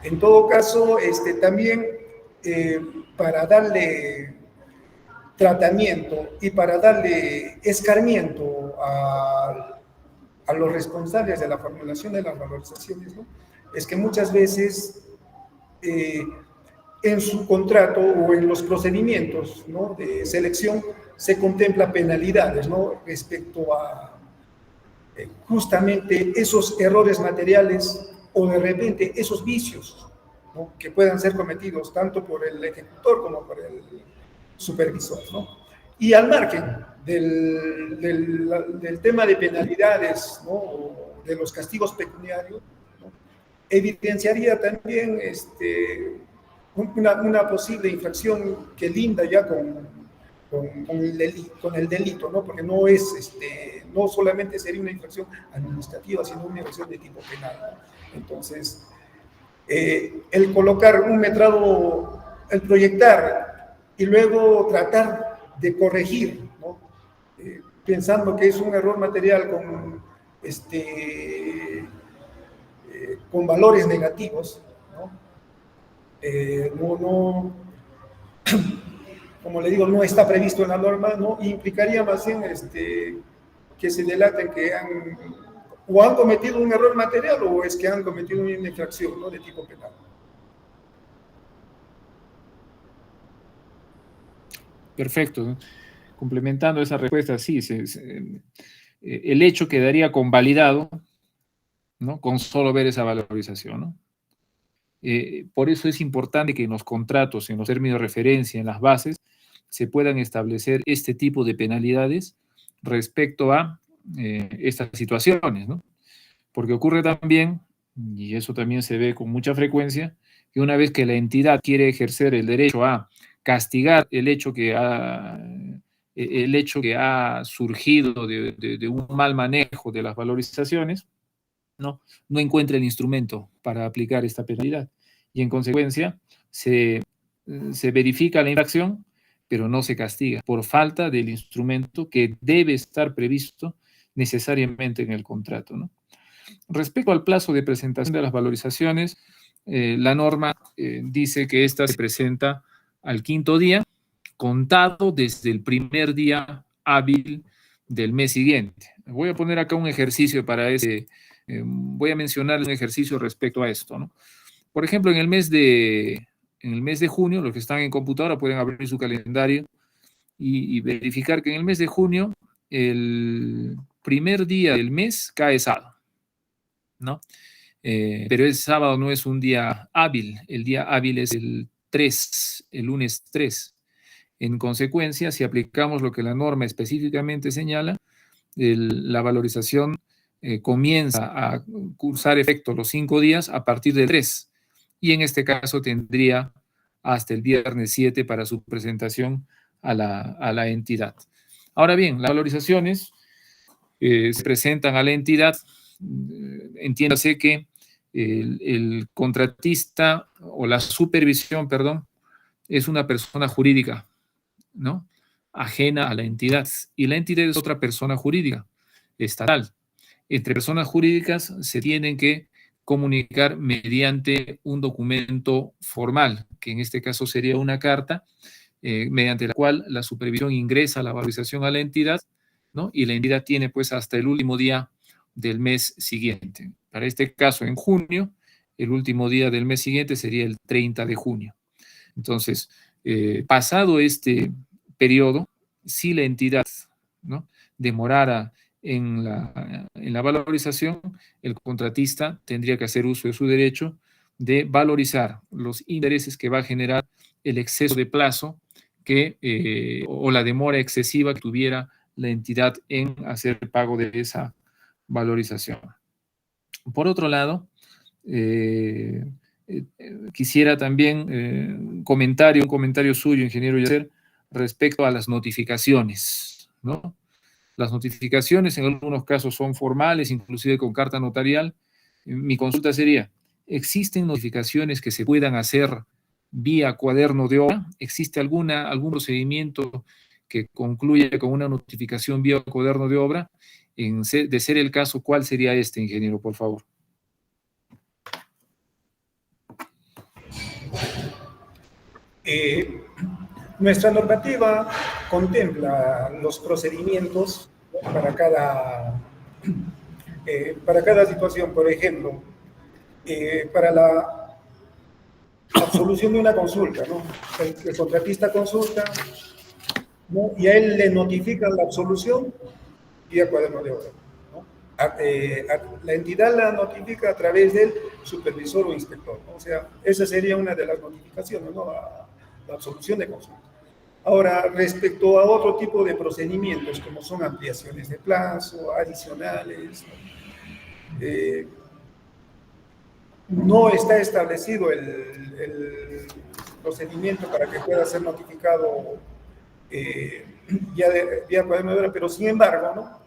En todo caso, también para darle tratamiento y para darle escarmiento a los responsables de la formulación de las valorizaciones, ¿no?, es que muchas veces en su contrato o en los procedimientos, ¿no?, de selección se contempla penalidades, ¿no?, respecto a justamente esos errores materiales o de repente esos vicios, ¿no?, que puedan ser cometidos tanto por el ejecutor como por el supervisor, ¿no? Y al margen del tema de penalidades, ¿no?, o de los castigos pecuniarios, ¿no?, evidenciaría también una posible infracción que linda ya con el delito, ¿no?, porque no es, no solamente sería una infracción administrativa, sino una infracción de tipo penal, ¿no? Entonces, el colocar un metrado, el proyectar y luego tratar de corregir, ¿no?, pensando que es un error material con valores negativos, ¿no? Como le digo, no está previsto en la norma, ¿no? Implicaría más bien que se delaten que han cometido un error material o es que han cometido una infracción, ¿no?, de tipo penal. Perfecto. Complementando esa respuesta, sí, el hecho quedaría convalidado, ¿no?, con solo ver esa valorización, ¿no? Por eso es importante que en los contratos, en los términos de referencia, en las bases, se puedan establecer este tipo de penalidades respecto a estas situaciones, ¿no? Porque ocurre también, y eso también se ve con mucha frecuencia, que una vez que la entidad quiere ejercer el derecho a castigar el hecho que ha surgido de un mal manejo de las valorizaciones, no encuentra el instrumento para aplicar esta penalidad. Y en consecuencia, se verifica la infracción, pero no se castiga por falta del instrumento que debe estar previsto necesariamente en el contrato, ¿no? Respecto al plazo de presentación de las valorizaciones, la norma dice que esta se presenta al 5º día, contado desde el primer día hábil del mes siguiente. Voy a poner acá un ejercicio para voy a mencionar un ejercicio respecto a esto, ¿no? Por ejemplo, en el mes de junio, los que están en computadora pueden abrir su calendario y verificar que en el mes de junio, el primer día del mes cae sábado, ¿no? Pero el sábado no es un día hábil, el día hábil es el lunes 3. En consecuencia, si aplicamos lo que la norma específicamente señala, la valorización comienza a cursar efecto los 5 días a partir del 3, y en este caso tendría hasta el viernes 7 para su presentación a la entidad. Ahora bien, las valorizaciones se presentan a la entidad, entiéndase que el contratista o la supervisión, perdón, es una persona jurídica, ¿no? Ajena a la entidad, y la entidad es otra persona jurídica, estatal. Entre personas jurídicas se tienen que comunicar mediante un documento formal, que en este caso sería una carta, mediante la cual la supervisión ingresa la valorización a la entidad, ¿no? Y la entidad tiene pues hasta el último día del mes siguiente. Para este caso, en junio, el último día del mes siguiente sería el 30 de junio. Entonces, pasado este periodo, si la entidad, ¿no?, demorara en la valorización, el contratista tendría que hacer uso de su derecho de valorizar los intereses que va a generar el exceso de plazo o la demora excesiva que tuviera la entidad en hacer el pago de esa valorización. Por otro lado, quisiera también un comentario suyo, ingeniero Yacer, respecto a las notificaciones, ¿no? Las notificaciones en algunos casos son formales, inclusive con carta notarial. Mi consulta sería, ¿existen notificaciones que se puedan hacer vía cuaderno de obra? ¿Existe algún procedimiento que concluya con una notificación vía cuaderno de obra? De ser el caso, ¿cuál sería este, ingeniero, por favor? Nuestra normativa contempla los procedimientos, ¿no?, para cada situación. Por ejemplo, para la absolución de una consulta, ¿no?, el contratista consulta, ¿no?, y a él le notifican la absolución vía cuaderno de obra, ¿no? La entidad la notifica a través del supervisor o inspector, ¿no? O sea, esa sería una de las notificaciones, ¿no?, la absolución de consulta. Ahora, respecto a otro tipo de procedimientos, como son ampliaciones de plazo, adicionales, no está establecido el procedimiento para que pueda ser notificado vía cuaderno de obra, pero sin embargo, ¿no?,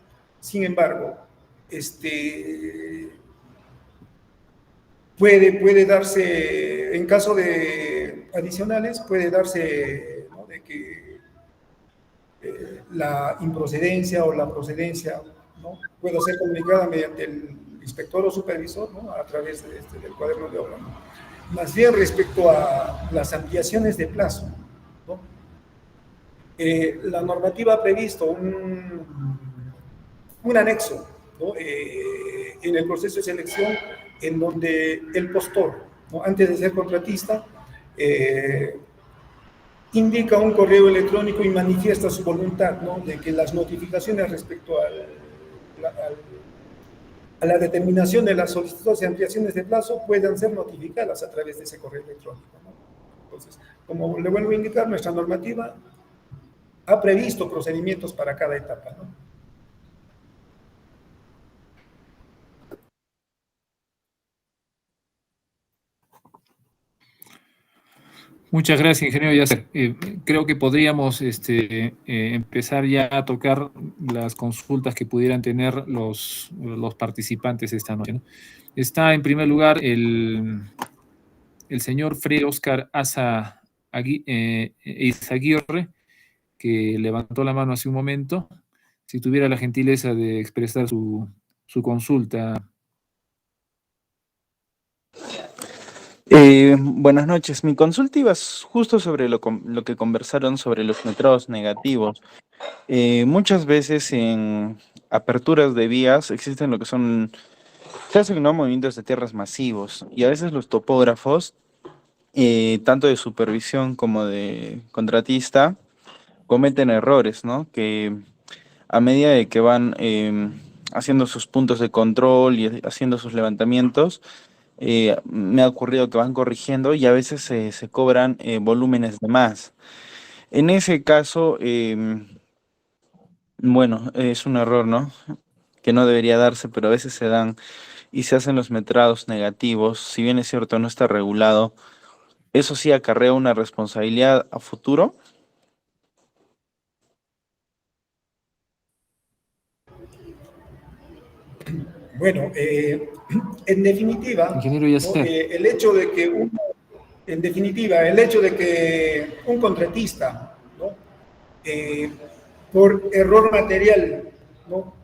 puede darse, en caso de adicionales, puede darse, ¿no?, de que la improcedencia o la procedencia, ¿no?, pueda ser comunicada mediante el inspector o supervisor, ¿no?, a través del cuaderno de obra, ¿no? Más bien, respecto a las ampliaciones de plazo, ¿no?, la normativa ha previsto un anexo, ¿no?, en el proceso de selección, en donde el postor, ¿no?, antes de ser contratista, indica un correo electrónico y manifiesta su voluntad, ¿no?, de que las notificaciones respecto a la determinación de las solicitudes y ampliaciones de plazo puedan ser notificadas a través de ese correo electrónico, ¿no? Entonces, como le vuelvo a indicar, nuestra normativa ha previsto procedimientos para cada etapa, ¿no? Muchas gracias, ingeniero Yacer. Creo que podríamos empezar ya a tocar las consultas que pudieran tener los participantes esta noche, ¿no? Está en primer lugar el señor Fray Oscar Izaguirre, que levantó la mano hace un momento. Si tuviera la gentileza de expresar su consulta. Buenas noches. Mi consulta iba justo sobre lo que conversaron sobre los metrados negativos. Muchas veces en aperturas de vías existen lo que se hacen, ¿no?, movimientos de tierras masivos, y a veces los topógrafos, tanto de supervisión como de contratista, cometen errores, ¿no? Que a medida de que van haciendo sus puntos de control y haciendo sus levantamientos, me ha ocurrido que van corrigiendo y a veces se cobran volúmenes de más. En ese caso, bueno, es un error, ¿no?, que no debería darse, pero a veces se dan y se hacen los metrados negativos. Si bien es cierto, no está regulado, eso sí acarrea una responsabilidad a futuro. Bueno, en definitiva, Ingeniero, ya ¿no? sé. El hecho de que en definitiva, el hecho de que un contratista, ¿no? Por error material, ¿no?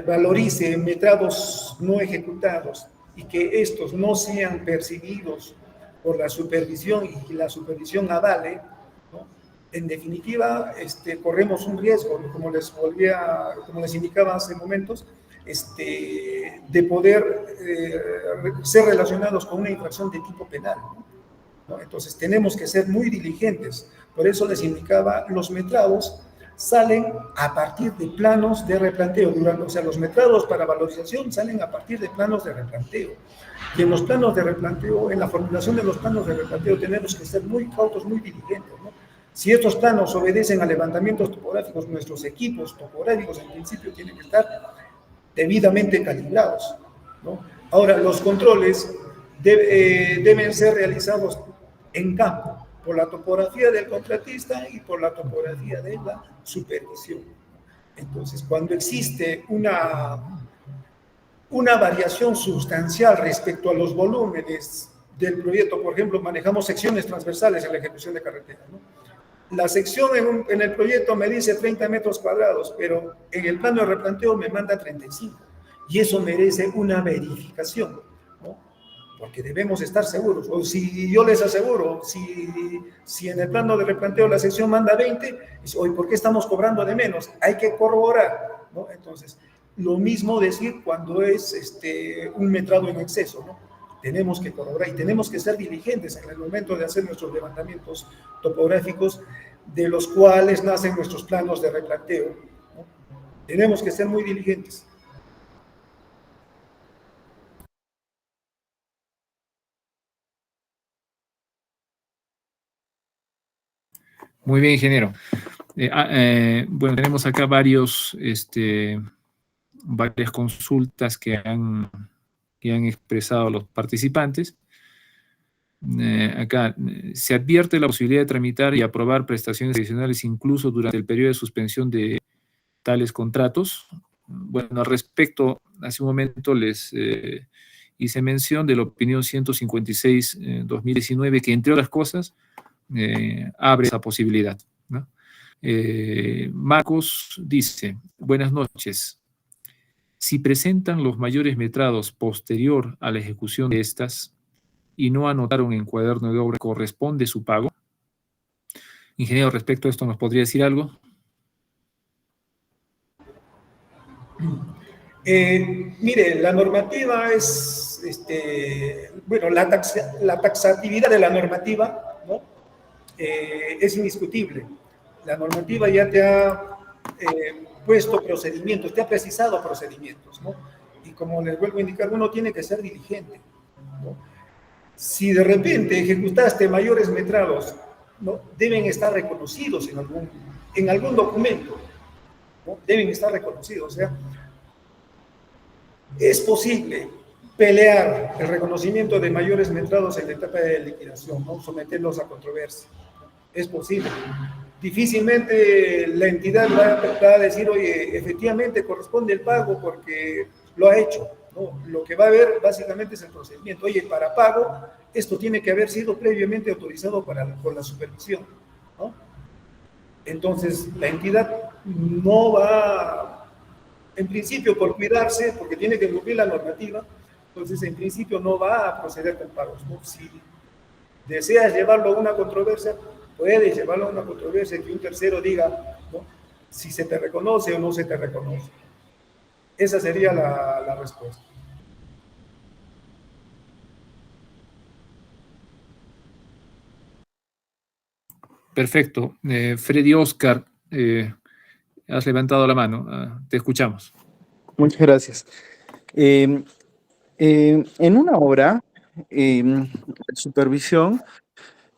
Valorice metrados no ejecutados y que estos no sean percibidos por la supervisión y la supervisión avale, ¿no? En definitiva, corremos un riesgo, como les indicaba hace momentos, de poder ser relacionados con una infracción de tipo penal, ¿no? Entonces tenemos que ser muy diligentes. Por eso les indicaba, los metrados salen a partir de planos de replanteo. O sea, los metrados para valorización salen a partir de planos de replanteo. Y en los planos de replanteo, en la formulación de los planos de replanteo, tenemos que ser muy cautos, muy diligentes, ¿no? Si estos planos obedecen a levantamientos topográficos, nuestros equipos topográficos en principio tienen que estar debidamente calibrados, ¿no? Ahora, los controles deben ser realizados en campo, por la topografía del contratista y por la topografía de la supervisión. Entonces, cuando existe una variación sustancial respecto a los volúmenes del proyecto, por ejemplo, manejamos secciones transversales en la ejecución de carreteras, ¿no? La sección en el proyecto me dice 30 metros cuadrados, pero en el plano de replanteo me manda 35. Y eso merece una verificación, ¿no? Porque debemos estar seguros. O si yo les aseguro, si en el plano de replanteo la sección manda 20, hoy, ¿por qué estamos cobrando de menos? Hay que corroborar, ¿no? Entonces, lo mismo decir cuando es un metrado en exceso, ¿no? Tenemos que corroborar y tenemos que ser diligentes en el momento de hacer nuestros levantamientos topográficos, de los cuales nacen nuestros planos de replanteo, ¿no? Tenemos que ser muy diligentes. Muy bien, ingeniero. Bueno, tenemos acá varias consultas que han expresado los participantes. Acá, se advierte la posibilidad de tramitar y aprobar prestaciones adicionales incluso durante el periodo de suspensión de tales contratos. Bueno, al respecto, hace un momento les hice mención de la opinión 156-2019, que entre otras cosas abre esa posibilidad, ¿no? Marcos dice, buenas noches. Si presentan los mayores metrados posterior a la ejecución de estas y no anotaron en cuaderno de obra, ¿corresponde su pago? Ingeniero, respecto a esto, ¿nos podría decir algo? Mire, la normativa es, bueno, la taxatividad de la normativa, ¿no? Es indiscutible. La normativa ya te ha puesto procedimientos, te ha precisado procedimientos, ¿no? Y como les vuelvo a indicar, uno tiene que ser diligente, ¿no? Si de repente ejecutaste mayores metrados, ¿no? Deben estar reconocidos en algún documento, ¿no? Deben estar reconocidos. O sea, es posible pelear el reconocimiento de mayores metrados en la etapa de liquidación, ¿no? Someterlos a controversia. Es posible. Difícilmente la entidad va a decir, oye, efectivamente corresponde el pago porque lo ha hecho, ¿no? Lo que va a haber básicamente es el procedimiento. Oye, para pago, esto tiene que haber sido previamente autorizado por la supervisión, ¿no? Entonces, la entidad no va, en principio, por cuidarse, porque tiene que cumplir la normativa, entonces, en principio, no va a proceder con pagos, ¿no? Si deseas llevarlo a una controversia, puedes llevarlo a una controversia que un tercero diga, ¿no? Si se te reconoce o no se te reconoce. Esa sería la respuesta. Perfecto. Freddy Oscar, has levantado la mano. Te escuchamos. Muchas gracias. En una obra, la supervisión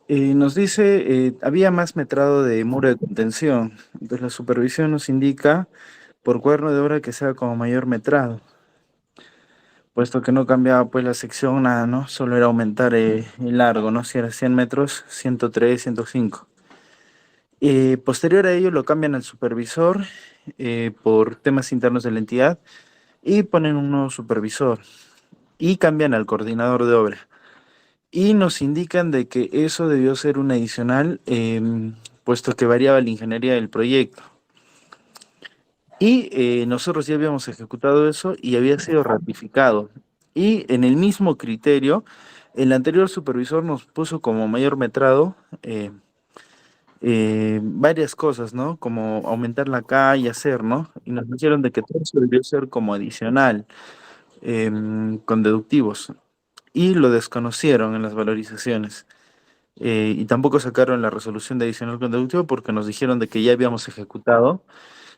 nos dice, había más metrado de muro de contención. Entonces la supervisión nos indica por cuaderno de obra que sea como mayor metrado. Puesto que no cambiaba pues la sección, nada, ¿no? Solo era aumentar el largo, ¿no? Si era 100 metros, 103, 105. Posterior a ello lo cambian al supervisor por temas internos de la entidad y ponen un nuevo supervisor y cambian al coordinador de obra. Y nos indican de que eso debió ser un adicional, puesto que variaba la ingeniería del proyecto. Y nosotros ya habíamos ejecutado eso y había sido ratificado. Y en el mismo criterio, el anterior supervisor nos puso como mayor metrado varias cosas, ¿no? Como aumentar la K y hacer, ¿no? Y nos dijeron de que todo eso debió ser como adicional, con deductivos. Y lo desconocieron en las valorizaciones. Y tampoco sacaron la resolución de adicional con deductivo porque nos dijeron de que ya habíamos ejecutado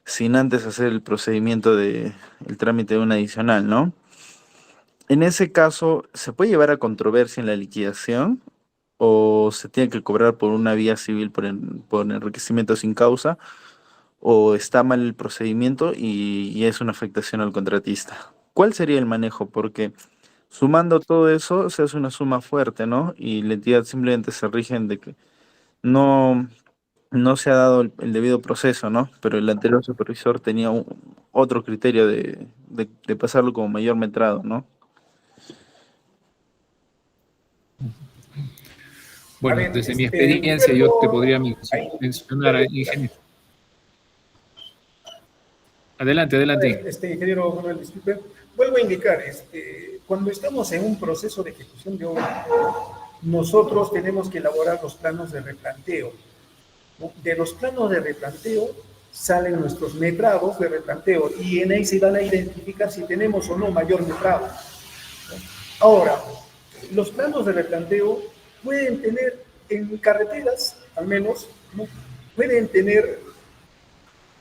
sin antes hacer el procedimiento de el trámite de un adicional, ¿no? En ese caso, ¿se puede llevar a controversia en la liquidación o se tiene que cobrar por una vía civil por enriquecimiento sin causa o está mal el procedimiento y es una afectación al contratista? ¿Cuál sería el manejo? Porque sumando todo eso se hace una suma fuerte, ¿no? Y la entidad simplemente se rige en de que no, no se ha dado el debido proceso, ¿no? Pero el anterior supervisor tenía otro criterio de pasarlo como mayor metrado, ¿no? A Bueno, ver, desde mi experiencia yo te podría mencionar, ingeniero. Adelante, adelante. Ingeniero Manuel, disculpe. Vuelvo a indicar, cuando estamos en un proceso de ejecución de obra, nosotros tenemos que elaborar los planos de replanteo. De los planos de replanteo salen nuestros metrados de replanteo y en ahí se van a identificar si tenemos o no mayor metrado. Ahora, los planos de replanteo pueden tener en carreteras, al menos, ¿no? Pueden tener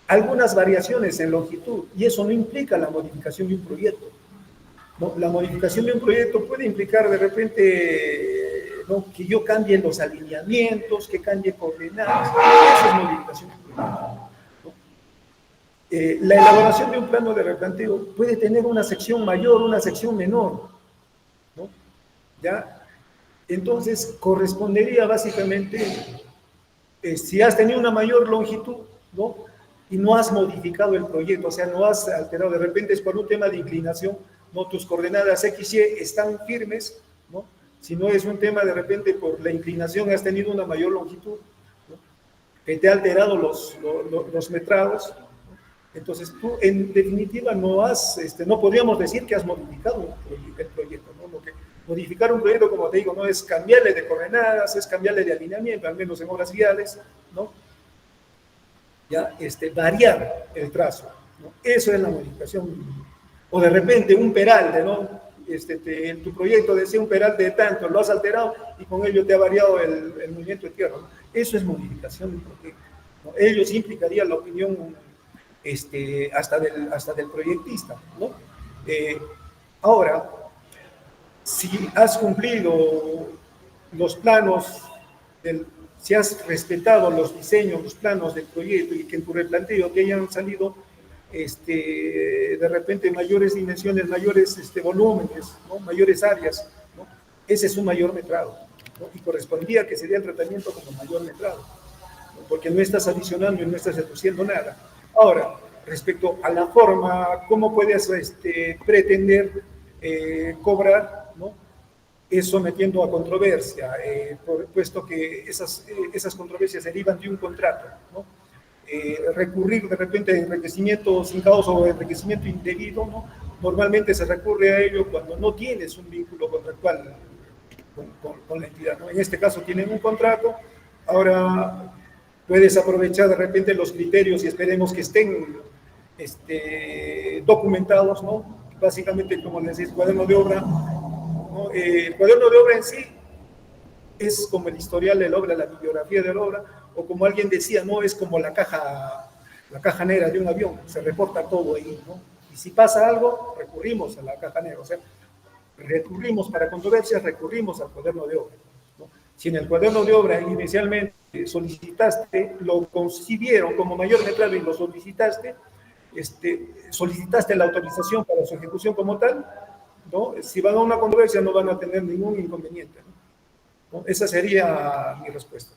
algunas variaciones en longitud y eso no implica la modificación de un proyecto, ¿no? La modificación de un proyecto puede implicar de repente, ¿no?, que yo cambie los alineamientos, que cambie coordenadas. Eso es modificación de un proyecto, ¿no? La elaboración de un plano de replanteo puede tener una sección mayor, una sección menor, ¿no? ¿Ya? Entonces, correspondería básicamente, si has tenido una mayor longitud, ¿no?, y no has modificado el proyecto, o sea, no has alterado, de repente es por un tema de inclinación, ¿no?, tus coordenadas X y están firmes, ¿no? Si no es un tema de repente por la inclinación has tenido una mayor longitud, ¿no?, que te ha alterado los metrados, ¿no? Entonces tú en definitiva no has, no podríamos decir que has modificado el proyecto, ¿no? Lo que modificar un proyecto, como te digo, no es cambiarle de coordenadas, es cambiarle de alineamiento, al menos en obras viales, ¿no? Ya, variar el trazo, ¿no? Eso es la modificación. O de repente un peralte, ¿no? En tu proyecto decía un peralte de tanto, lo has alterado y con ello te ha variado el movimiento de tierra, ¿no? Eso es modificación del proyecto, ¿no? Ello sí implicaría la opinión hasta del proyectista, ¿no? Ahora, si has cumplido los planos si has respetado los diseños, los planos del proyecto y que en tu replanteo te hayan salido de repente mayores dimensiones, mayores volúmenes, ¿no?, mayores áreas, ¿no?, ese es un mayor metrado, ¿no?, y correspondía que sería el tratamiento como mayor metrado, ¿no?, porque no estás adicionando y no estás reduciendo nada. Ahora, respecto a la forma, ¿cómo puedes pretender cobrar, ¿no?, es sometiendo a controversia, puesto que esas controversias derivan de un contrato, ¿no? Recurrir de repente a enriquecimiento sin causa o enriquecimiento indebido, ¿no?, normalmente se recurre a ello cuando no tienes un vínculo contractual con la entidad, ¿no? En este caso tienen un contrato, ahora puedes aprovechar de repente los criterios y esperemos que estén documentados, ¿no? Básicamente, como les decía, cuaderno de obra, ¿no? El cuaderno de obra en sí es como el historial de la obra, la bibliografía de la obra, o como alguien decía, no es como la caja negra de un avión, se reporta todo ahí, ¿no? Y si pasa algo, recurrimos a la caja negra, o sea, recurrimos para controversias, recurrimos al cuaderno de obra, ¿no? Si en el cuaderno de obra inicialmente solicitaste, lo concibieron como mayor metrado y lo solicitaste, solicitaste la autorización para su ejecución como tal, ¿no? Si van a una controversia no van a tener ningún inconveniente, ¿no? Esa sería mi respuesta.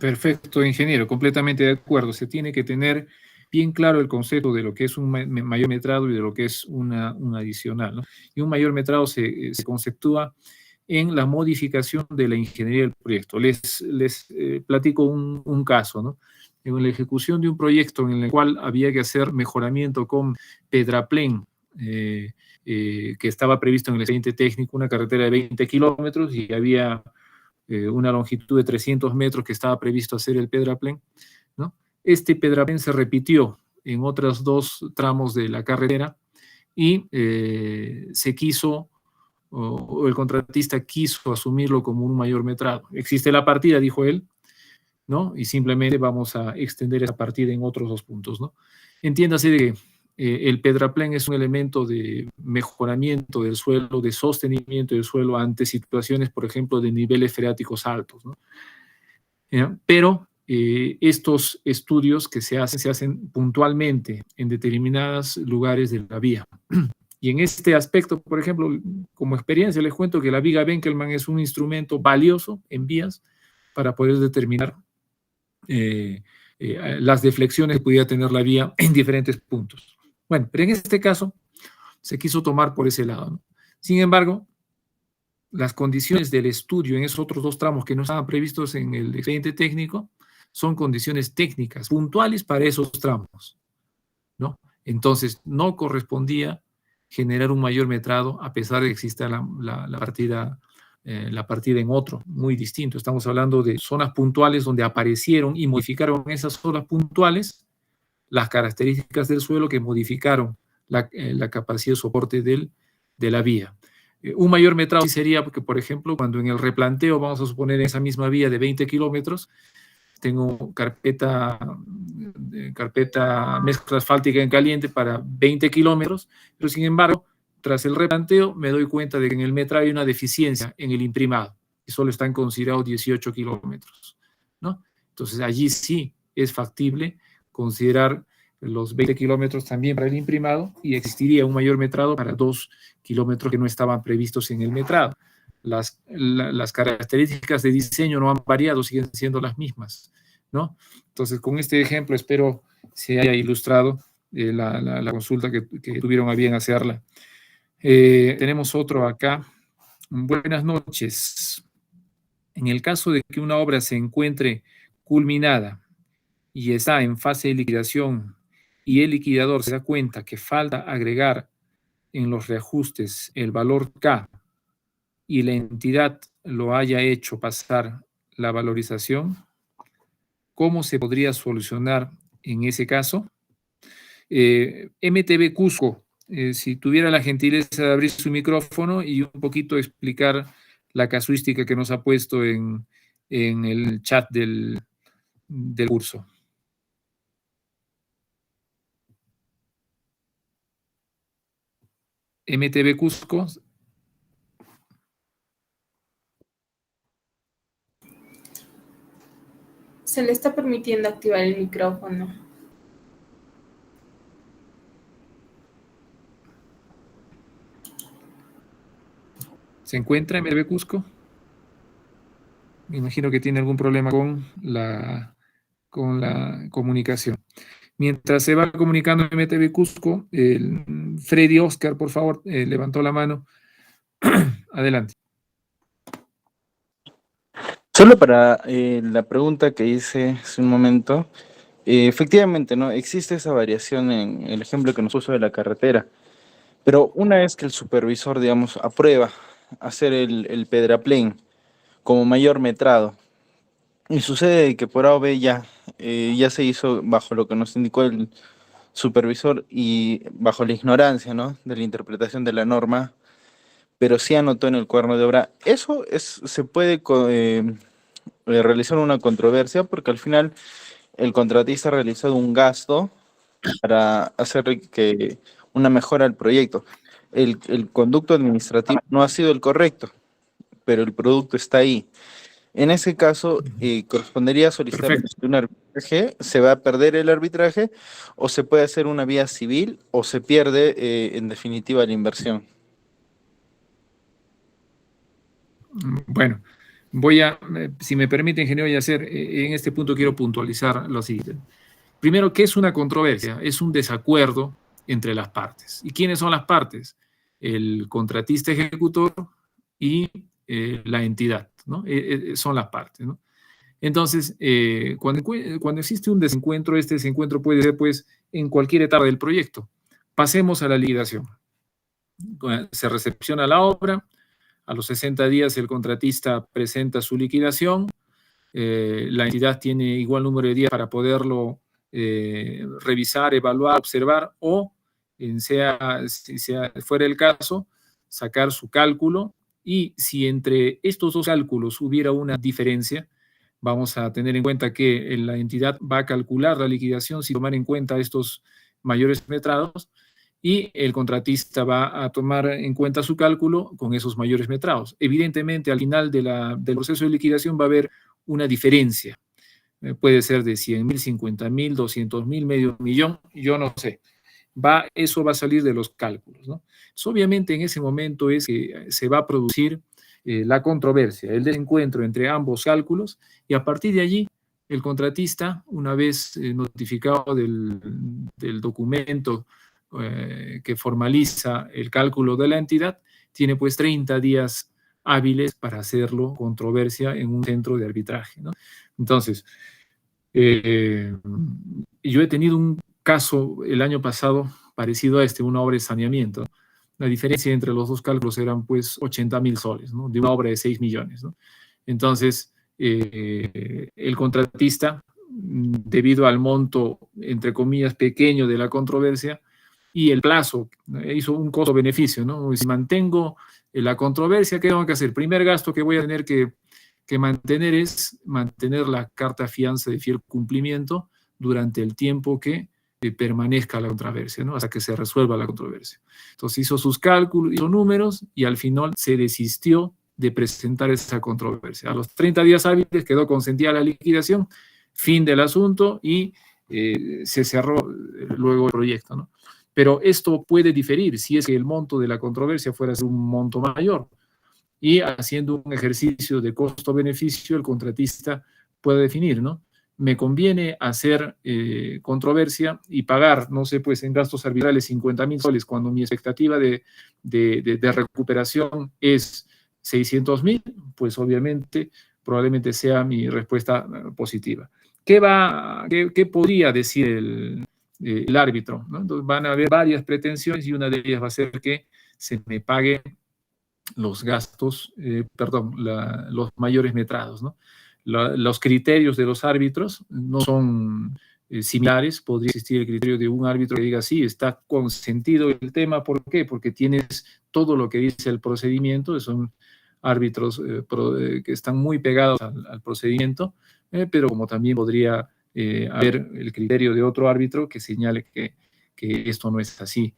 Perfecto, ingeniero, completamente de acuerdo. Se tiene que tener bien claro el concepto de lo que es un mayor metrado y de lo que es un adicional, ¿no? Y un mayor metrado se conceptúa en la modificación de la ingeniería del proyecto. Les platico un caso, ¿no? En la ejecución de un proyecto en el cual había que hacer mejoramiento con Pedraplén, que estaba previsto en el expediente técnico, una carretera de 20 kilómetros y había una longitud de 300 metros que estaba previsto hacer el Pedraplén, ¿no? Este Pedraplén se repitió en otros 2 tramos de la carretera y se quiso, o el contratista quiso asumirlo como un mayor metrado. Existe la partida, dijo él, ¿no? Y simplemente vamos a extender esa partida en otros 2 puntos, ¿no? Entiéndase de que el Pedraplén es un elemento de mejoramiento del suelo, de sostenimiento del suelo ante situaciones, por ejemplo, de niveles freáticos altos, ¿no? Pero estos estudios que se hacen puntualmente en determinados lugares de la vía. Y en este aspecto, por ejemplo, como experiencia, les cuento que la viga Benkelman es un instrumento valioso en vías para poder determinar las deflexiones que pudiera tener la vía en diferentes puntos. Bueno, pero en este caso se quiso tomar por ese lado, ¿no? Sin embargo, las condiciones del estudio en esos otros 2 tramos que no estaban previstos en el expediente técnico son condiciones técnicas puntuales para esos tramos, ¿no? Entonces, no correspondía generar un mayor metrado a pesar de que exista la partida en otro, muy distinto. Estamos hablando de zonas puntuales donde aparecieron y modificaron esas zonas puntuales las características del suelo que modificaron la capacidad de soporte de la vía. Un mayor metrado sería porque, por ejemplo, cuando en el replanteo, vamos a suponer esa misma vía de 20 kilómetros, tengo carpeta mezcla asfáltica en caliente para 20 kilómetros, pero sin embargo, tras el replanteo me doy cuenta de que en el metrado hay una deficiencia en el imprimado y solo están considerados 18 kilómetros, ¿no? Entonces allí sí es factible considerar los 20 kilómetros también para el imprimado y existiría un mayor metrado para 2 kilómetros que no estaban previstos en el metrado. Las características de diseño no han variado, siguen siendo las mismas, ¿no? Entonces, con este ejemplo espero se haya ilustrado la consulta que tuvieron a bien hacerla. Tenemos otro acá. Buenas noches. En el caso de que una obra se encuentre culminada y está en fase de liquidación y el liquidador se da cuenta que falta agregar en los reajustes el valor K y la entidad lo haya hecho pasar la valorización, ¿cómo se podría solucionar en ese caso? MTB Cusco, si tuviera la gentileza de abrir su micrófono y un poquito explicar la casuística que nos ha puesto en el chat del curso. MTB Cusco. Se le está permitiendo activar el micrófono. ¿Se encuentra MTB Cusco? Me imagino que tiene algún problema con la comunicación. Mientras se va comunicando MTV Cusco, Freddy Oscar, por favor, levantó la mano. Adelante. Solo para la pregunta que hice hace un momento, efectivamente, ¿no? Existe esa variación en el ejemplo que nos puso de la carretera, pero una vez que el supervisor, digamos, aprueba hacer el Pedraplén como mayor metrado, y sucede que por A o B ya se hizo bajo lo que nos indicó el supervisor y bajo la ignorancia, ¿no?, de la interpretación de la norma, pero sí anotó en el cuaderno de obra. Eso se puede realizar una controversia porque al final el contratista ha realizado un gasto para hacer una mejora al proyecto. El conducto administrativo no ha sido el correcto, pero el producto está ahí. En ese caso, correspondería solicitar un arbitraje, se va a perder el arbitraje, o se puede hacer una vía civil, o se pierde, en definitiva, la inversión. Bueno, Si me permite, ingeniero Yacer, en este punto quiero puntualizar lo siguiente. Primero, ¿qué es una controversia? Es un desacuerdo entre las partes. ¿Y quiénes son las partes? El contratista ejecutor y la entidad, ¿no? Son las partes, ¿no? Entonces, cuando existe un desencuentro, este desencuentro puede ser, pues, en cualquier etapa del proyecto. Pasemos a la liquidación. Se recepciona la obra, a los 60 días el contratista presenta su liquidación, la entidad tiene igual número de días para poderlo revisar, evaluar, observar o, si fuera el caso, sacar su cálculo, y si entre estos dos cálculos hubiera una diferencia, vamos a tener en cuenta que la entidad va a calcular la liquidación sin tomar en cuenta estos mayores metrados, y el contratista va a tomar en cuenta su cálculo con esos mayores metrados. Evidentemente, al final del proceso de liquidación va a haber una diferencia. Puede ser de 100.000, 50.000, 200.000, medio millón, yo no sé. Eso va a salir de los cálculos, ¿no? Entonces, obviamente, en ese momento es que se va a producir la controversia, el desencuentro entre ambos cálculos, y a partir de allí, el contratista, una vez notificado del documento que formaliza el cálculo de la entidad, tiene pues 30 días hábiles para hacerlo controversia en un centro de arbitraje, ¿no? Entonces, yo he tenido un caso el año pasado parecido a una obra de saneamiento. La diferencia entre los dos cálculos eran pues 80.000 soles, ¿no? De una obra de 6 millones, ¿no? Entonces, el contratista, debido al monto, entre comillas, pequeño de la controversia y el plazo, hizo un costo-beneficio, ¿no? Si mantengo la controversia, ¿qué tengo que hacer? Primer gasto que voy a tener que mantener es mantener la carta fianza de fiel cumplimiento durante el tiempo que permanezca la controversia, ¿no? Hasta que se resuelva la controversia. Entonces hizo sus cálculos, hizo números, y al final se desistió de presentar esa controversia. A los 30 días hábiles quedó consentida la liquidación, fin del asunto, y se cerró luego el proyecto, ¿no? Pero esto puede diferir si es que el monto de la controversia fuera un monto mayor. Y haciendo un ejercicio de costo-beneficio, el contratista puede definir, ¿no? Me conviene hacer controversia y pagar, no sé, pues en gastos arbitrales 50.000 soles, cuando mi expectativa de recuperación es 600.000, pues obviamente, probablemente sea mi respuesta positiva. ¿Qué podría decir el árbitro, ¿no? Entonces van a haber varias pretensiones, y una de ellas va a ser que se me pague los gastos, los mayores metrados, ¿no? Los criterios de los árbitros no son similares. Podría existir el criterio de un árbitro que diga, sí, está consentido el tema. ¿Por qué? Porque tienes todo lo que dice el procedimiento. Son árbitros que están muy pegados al procedimiento, pero como también podría haber el criterio de otro árbitro que señale que esto no es así.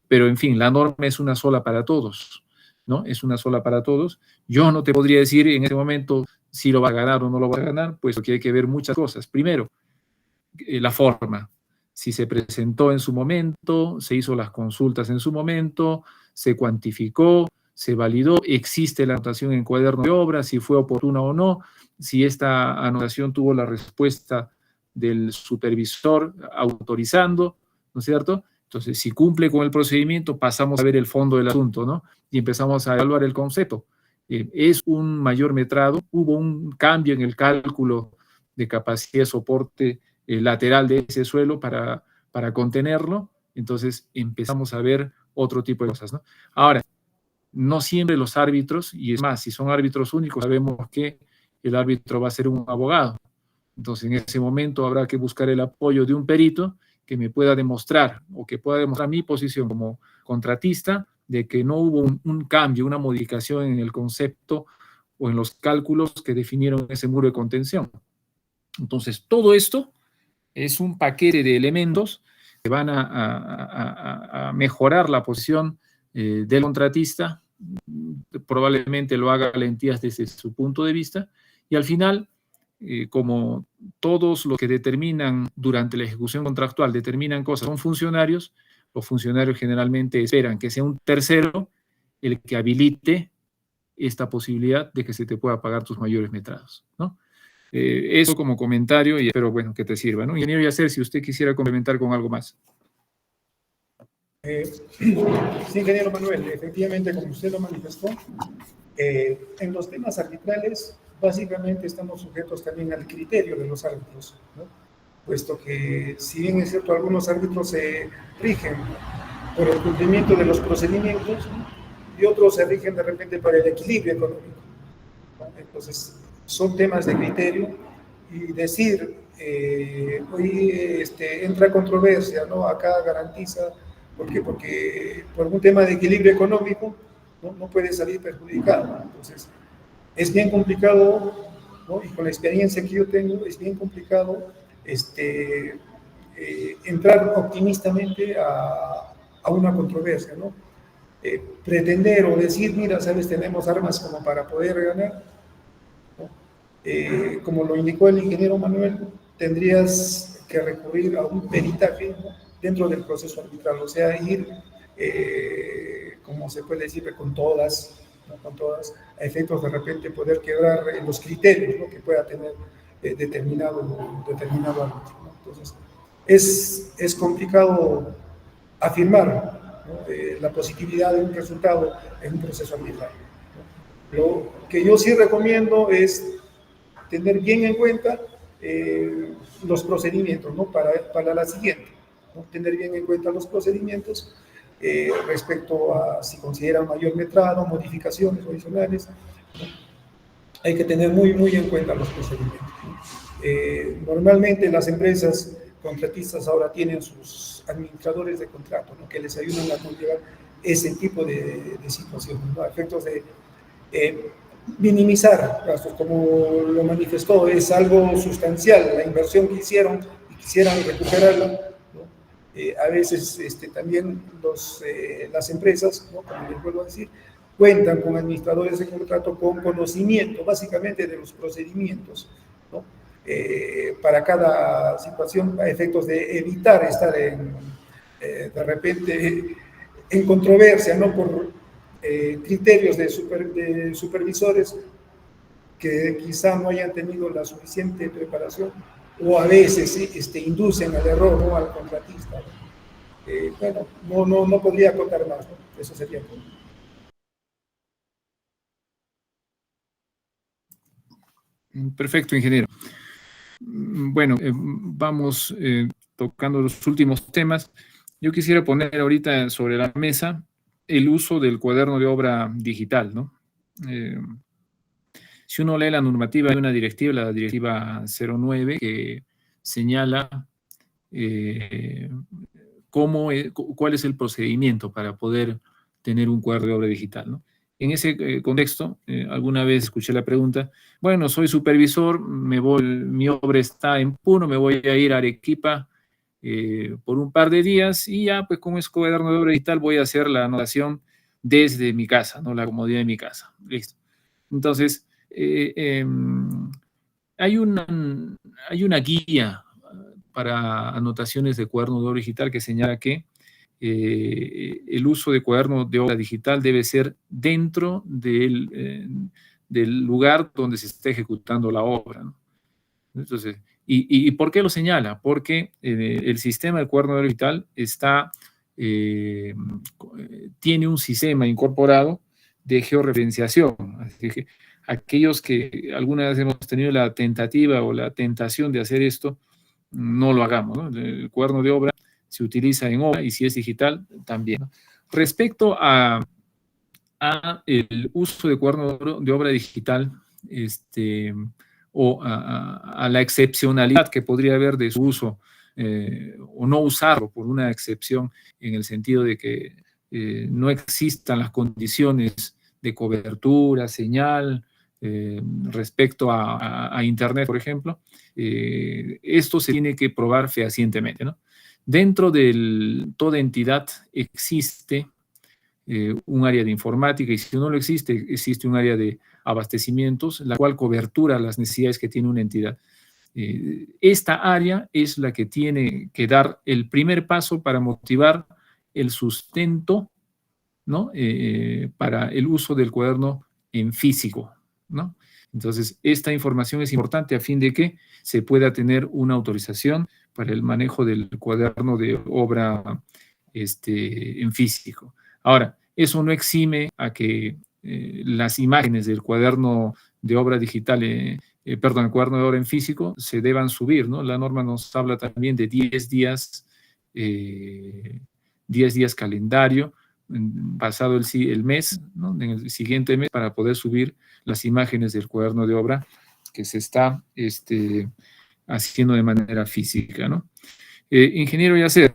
Pero, en fin, la norma es una sola para todos, ¿no? Es una sola para todos. Yo no te podría decir en este momento si lo va a ganar o no lo va a ganar, pues que hay que ver muchas cosas. Primero, la forma. Si se presentó en su momento, se hizo las consultas en su momento, se cuantificó, se validó, existe la anotación en cuaderno de obra, si fue oportuna o no, si esta anotación tuvo la respuesta del supervisor autorizando, ¿no es cierto? Entonces, si cumple con el procedimiento, pasamos a ver el fondo del asunto, ¿no? Y empezamos a evaluar el concepto. Es un mayor metrado, hubo un cambio en el cálculo de capacidad de soporte lateral de ese suelo para contenerlo. Entonces, empezamos a ver otro tipo de cosas, ¿no? Ahora, no siempre los árbitros, y es más, si son árbitros únicos, sabemos que el árbitro va a ser un abogado. Entonces, en ese momento habrá que buscar el apoyo de un perito que me pueda demostrar, o que pueda demostrar mi posición como contratista, de que no hubo un cambio, una modificación en el concepto o en los cálculos que definieron ese muro de contención. Entonces, todo esto es un paquete de elementos que van a mejorar la posición del contratista. Probablemente lo haga la entidad desde su punto de vista, y al final, como todos los que determinan durante la ejecución contractual, determinan cosas, son funcionarios, los funcionarios generalmente esperan que sea un tercero el que habilite esta posibilidad de que se te pueda pagar tus mayores metrados, ¿no? Eso como comentario y espero, bueno, que te sirva, ¿no? Ingeniero Yacer, si usted quisiera complementar con algo más. Sí, ingeniero Manuel, efectivamente, como usted lo manifestó, en los temas arbitrales, básicamente estamos sujetos también al criterio de los árbitros, ¿no? Puesto que, si bien es cierto, algunos árbitros se rigen por el cumplimiento de los procedimientos, ¿no? Y otros se rigen de repente para el equilibrio económico, ¿no? Entonces, son temas de criterio y decir, hoy entra controversia, ¿no? Acá garantiza. ¿Por qué? Porque por un tema de equilibrio económico no puede salir perjudicado. Entonces, es bien complicado, ¿no? Y con la experiencia que yo tengo, es bien complicado entrar optimistamente a una controversia, ¿no? Pretender o decir, mira, sabes, tenemos armas como para poder ganar, ¿no? Como lo indicó el ingeniero Manuel, tendrías que recurrir a un peritaje, ¿no? Dentro del proceso arbitral, o sea, ir, como se puede decir, con todas, ¿no? Con todas, a efectos de repente poder quebrar los criterios, ¿no? Que pueda tener determinado árbitro, ¿no? Entonces, es complicado afirmar, ¿no? La positividad de un resultado en un proceso arbitral, ¿no? Lo que yo sí recomiendo es tener bien en cuenta los procedimientos, ¿no? Para la siguiente, ¿no? Tener bien en cuenta los procedimientos respecto a si consideran mayor metrado, modificaciones adicionales, ¿no? Hay que tener muy en cuenta los procedimientos, ¿no? Normalmente las empresas contratistas ahora tienen sus administradores de contrato, ¿no? Que les ayudan a conllevar ese tipo de situaciones, ¿no? A efectos de minimizar gastos, como lo manifestó, es algo sustancial la inversión que hicieron y quisieran recuperarla, ¿no? A veces también las empresas, ¿no? Como les vuelvo a decir, cuentan con administradores de contrato con conocimiento básicamente de los procedimientos, ¿no? Para cada situación, a efectos de evitar estar de repente en controversia, ¿no? Por criterios de supervisores que quizá no hayan tenido la suficiente preparación o a veces inducen al error, ¿no? Al contratista, ¿no? Bueno, no podría contar más, ¿no? Eso sería todo. Perfecto, ingeniero. Bueno, vamos tocando los últimos temas. Yo quisiera poner ahorita sobre la mesa el uso del cuaderno de obra digital, ¿no? Si uno lee la normativa, hay una directiva, la directiva 09, que señala cuál es el procedimiento para poder tener un cuaderno de obra digital, ¿no? En ese contexto, alguna vez escuché la pregunta, bueno, soy supervisor, mi obra está en Puno, me voy a ir a Arequipa por un par de días y ya, pues con ese cuaderno de obra digital voy a hacer la anotación desde mi casa, ¿no? La comodidad de mi casa. Listo. Entonces, hay una guía para anotaciones de cuaderno de obra digital que señala que el uso de cuaderno de obra digital debe ser dentro del lugar donde se esté ejecutando la obra, ¿no? Entonces, ¿y por qué lo señala? Porque el sistema del cuaderno de obra digital tiene un sistema incorporado de georreferenciación. Así que aquellos que alguna vez hemos tenido la tentativa o la tentación de hacer esto, no lo hagamos, ¿no? El cuaderno de obra se utiliza en obra y si es digital, también, ¿no? Respecto a el uso de cuaderno de obra digital, o a la excepcionalidad que podría haber de su uso o no usarlo por una excepción en el sentido de que no existan las condiciones de cobertura, señal, respecto a Internet, por ejemplo, esto se tiene que probar fehacientemente, ¿no? Dentro de toda entidad existe un área de informática y si no lo existe, existe un área de abastecimientos, la cual cobertura las necesidades que tiene una entidad. Esta área es la que tiene que dar el primer paso para motivar el sustento, ¿no? Para el uso del cuaderno en físico, ¿no? Entonces, esta información es importante a fin de que se pueda tener una autorización para el manejo del cuaderno de obra en físico. Ahora, eso no exime a que las imágenes del cuaderno de obra digital, el cuaderno de obra en físico, se deban subir, ¿no? La norma nos habla también de 10 días, 10 días calendario, pasado el mes, ¿no? En el siguiente mes, para poder subir las imágenes del cuaderno de obra que se está haciendo de manera física, ¿no? Ingeniero Yacer,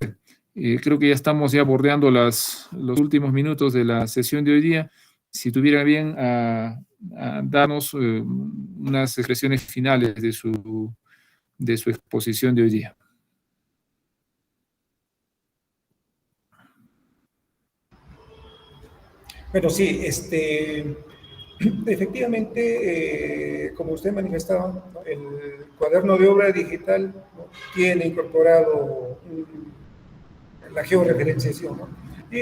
creo que ya estamos ya bordeando los últimos minutos de la sesión de hoy día. Si tuviera bien a darnos unas expresiones finales de su exposición de hoy día. Bueno, sí, efectivamente, como usted manifestaba, ¿no? El cuaderno de obra digital, ¿no? Tiene incorporado la georreferenciación, ¿no? Y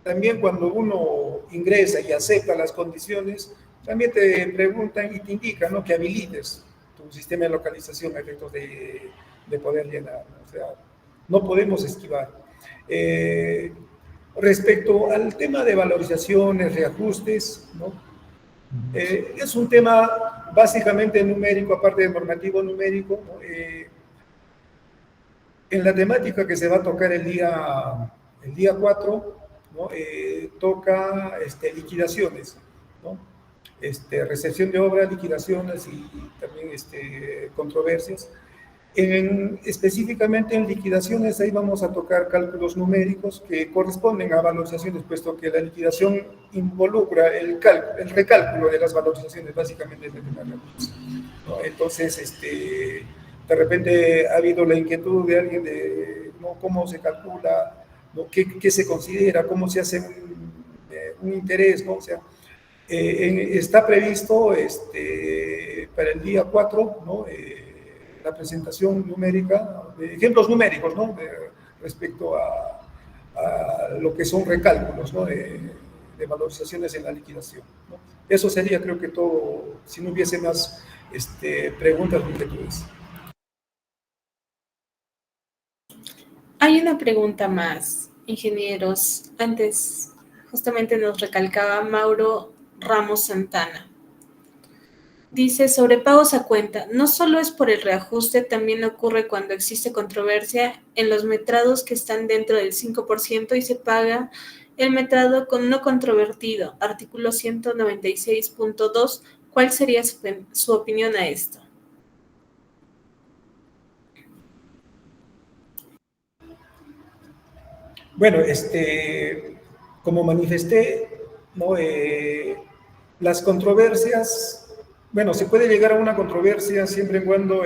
también cuando uno ingresa y acepta las condiciones, también te preguntan y te indican, ¿no? Que habilites tu sistema de localización a efectos de poder llenar, ¿no? O sea, no podemos esquivar. Respecto al tema de valorizaciones, reajustes, ¿no? Es un tema básicamente numérico, aparte del normativo numérico, ¿no? En la temática que se va a tocar el día 4, ¿no? Toca liquidaciones, ¿no? Recepción de obra, liquidaciones y también controversias. Específicamente en liquidaciones, ahí vamos a tocar cálculos numéricos que corresponden a valorizaciones, puesto que la liquidación involucra el recálculo de las valorizaciones, básicamente de la recursos, ¿no? Entonces, de repente ha habido la inquietud de alguien de, ¿no? Cómo se calcula, ¿no? ¿Qué se considera, cómo se hace un interés, ¿no? O sea, está previsto para el día 4, ¿no? La presentación numérica, de ejemplos numéricos, ¿no? Respecto a lo que son recálculos, ¿no? de valorizaciones en la liquidación, ¿no? Eso sería, creo que todo, si no hubiese más preguntas o inquietudes. Hay una pregunta más, ingenieros. Antes, justamente nos recalcaba Mauro Ramos Santana. Dice, sobre pagos a cuenta, no solo es por el reajuste, también ocurre cuando existe controversia en los metrados que están dentro del 5% y se paga el metrado con no controvertido. Artículo 196.2. ¿Cuál sería su opinión a esto? Bueno, como manifesté, ¿no? Las controversias, bueno, se puede llegar a una controversia siempre y cuando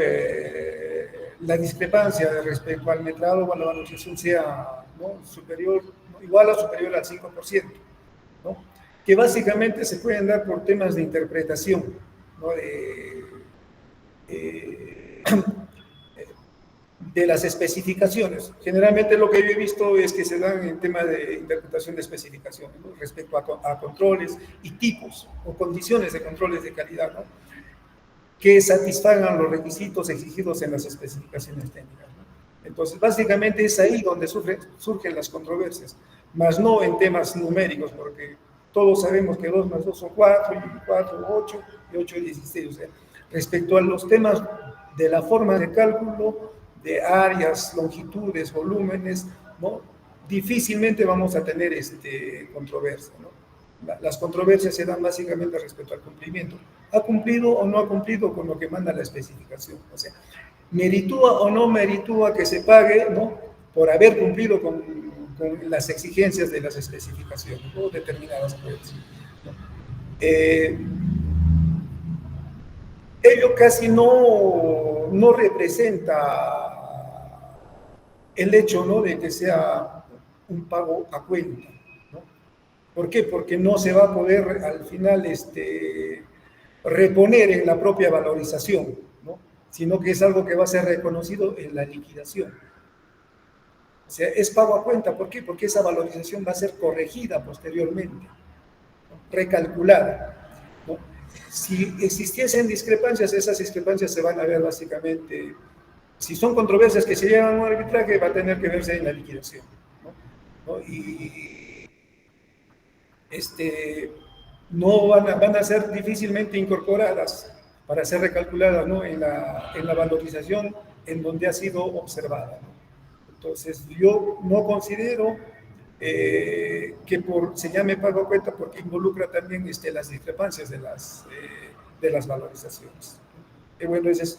la discrepancia respecto al metrado o a la valorización sea, ¿no? Superior, ¿no? Igual o superior al 5%, ¿no? Que básicamente se pueden dar por temas de interpretación, ¿no? De las especificaciones. Generalmente lo que yo he visto es que se dan en tema de interpretación de especificaciones, ¿no? Respecto a controles y tipos o condiciones de controles de calidad, ¿no? Que satisfagan los requisitos exigidos en las especificaciones técnicas, ¿no? Entonces, básicamente es ahí donde surgen las controversias, más no en temas numéricos, porque todos sabemos que 2 más 2 son 4, y 4, 8, y 8, 16. O sea, respecto a los temas de la forma de cálculo, de áreas, longitudes, volúmenes, ¿no? Difícilmente vamos a tener controversia, ¿no? Las controversias se dan básicamente respecto al cumplimiento. ¿Ha cumplido o no ha cumplido con lo que manda la especificación? O sea, ¿meritúa o no meritúa que se pague, ¿no? Por haber cumplido con las exigencias de las especificaciones, ¿no? Determinadas pruebas, ¿no? Ello casi no representa el hecho, ¿no? De que sea un pago a cuenta, ¿no? ¿Por qué? Porque no se va a poder al final reponer en la propia valorización, ¿no? Sino que es algo que va a ser reconocido en la liquidación. O sea, es pago a cuenta. ¿Por qué? Porque esa valorización va a ser corregida posteriormente, ¿no? Recalculada. Si existiesen discrepancias, esas discrepancias se van a ver básicamente, si son controversias que se llevan a un arbitraje, va a tener que verse en la liquidación, ¿no? Y no van a ser difícilmente incorporadas para ser recalculadas, ¿no? en la valorización en donde ha sido observada, ¿no? Entonces, yo no considero que se llame pago a cuenta porque involucra también las discrepancias de las valorizaciones. Bueno, ese es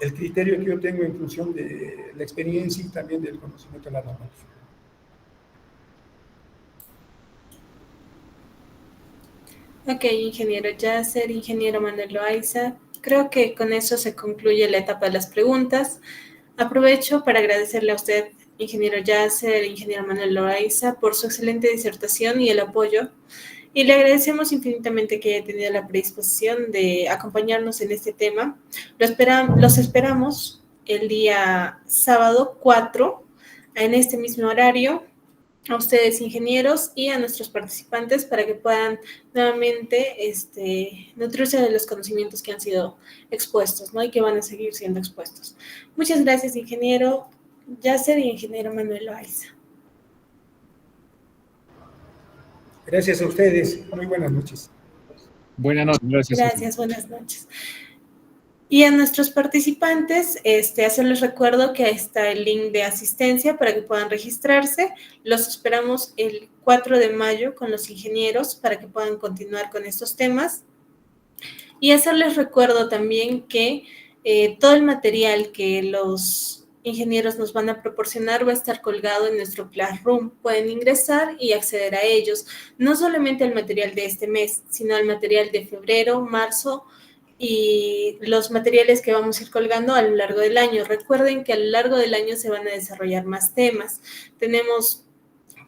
el criterio que yo tengo en función de la experiencia y también del conocimiento de la normativa. Ok, ingeniero Yasser, ingeniero Manuel Loaiza. Creo que con eso se concluye la etapa de las preguntas. Aprovecho para agradecerle a usted, ingeniero Yasser, ingeniero Manuel Loaiza, por su excelente disertación y el apoyo. Y le agradecemos infinitamente que haya tenido la predisposición de acompañarnos en este tema. Los esperamos el día sábado 4, en este mismo horario, a ustedes ingenieros y a nuestros participantes para que puedan nuevamente nutrirse de los conocimientos que han sido expuestos, ¿no? Y que van a seguir siendo expuestos. Muchas gracias, ingeniero Yasser y ingeniero Manuel Loaiza. Gracias a ustedes. Muy buenas noches. Buenas noches. Gracias. Gracias, buenas noches. Y a nuestros participantes, hacerles recuerdo que ahí está el link de asistencia para que puedan registrarse. Los esperamos el 4 de mayo con los ingenieros para que puedan continuar con estos temas. Y hacerles recuerdo también que todo el material que los ingenieros nos van a proporcionar va a estar colgado en nuestro Classroom. Pueden ingresar y acceder a ellos. No solamente el material de este mes, sino el material de febrero, marzo, y los materiales que vamos a ir colgando a lo largo del año. Recuerden que a lo largo del año se van a desarrollar más temas. Tenemos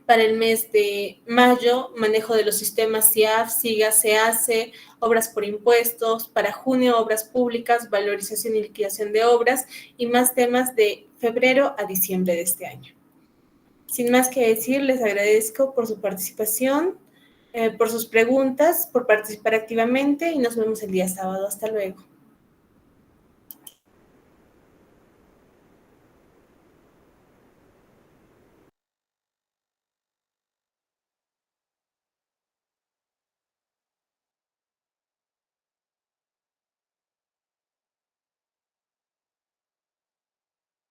para el mes de mayo manejo de los sistemas CIAF, SIGA, SEACE, obras por impuestos. Para junio, obras públicas, valorización y liquidación de obras y más temas de febrero a diciembre de este año. Sin más que decir, les agradezco por su participación, por sus preguntas, por participar activamente y nos vemos el día sábado. Hasta luego.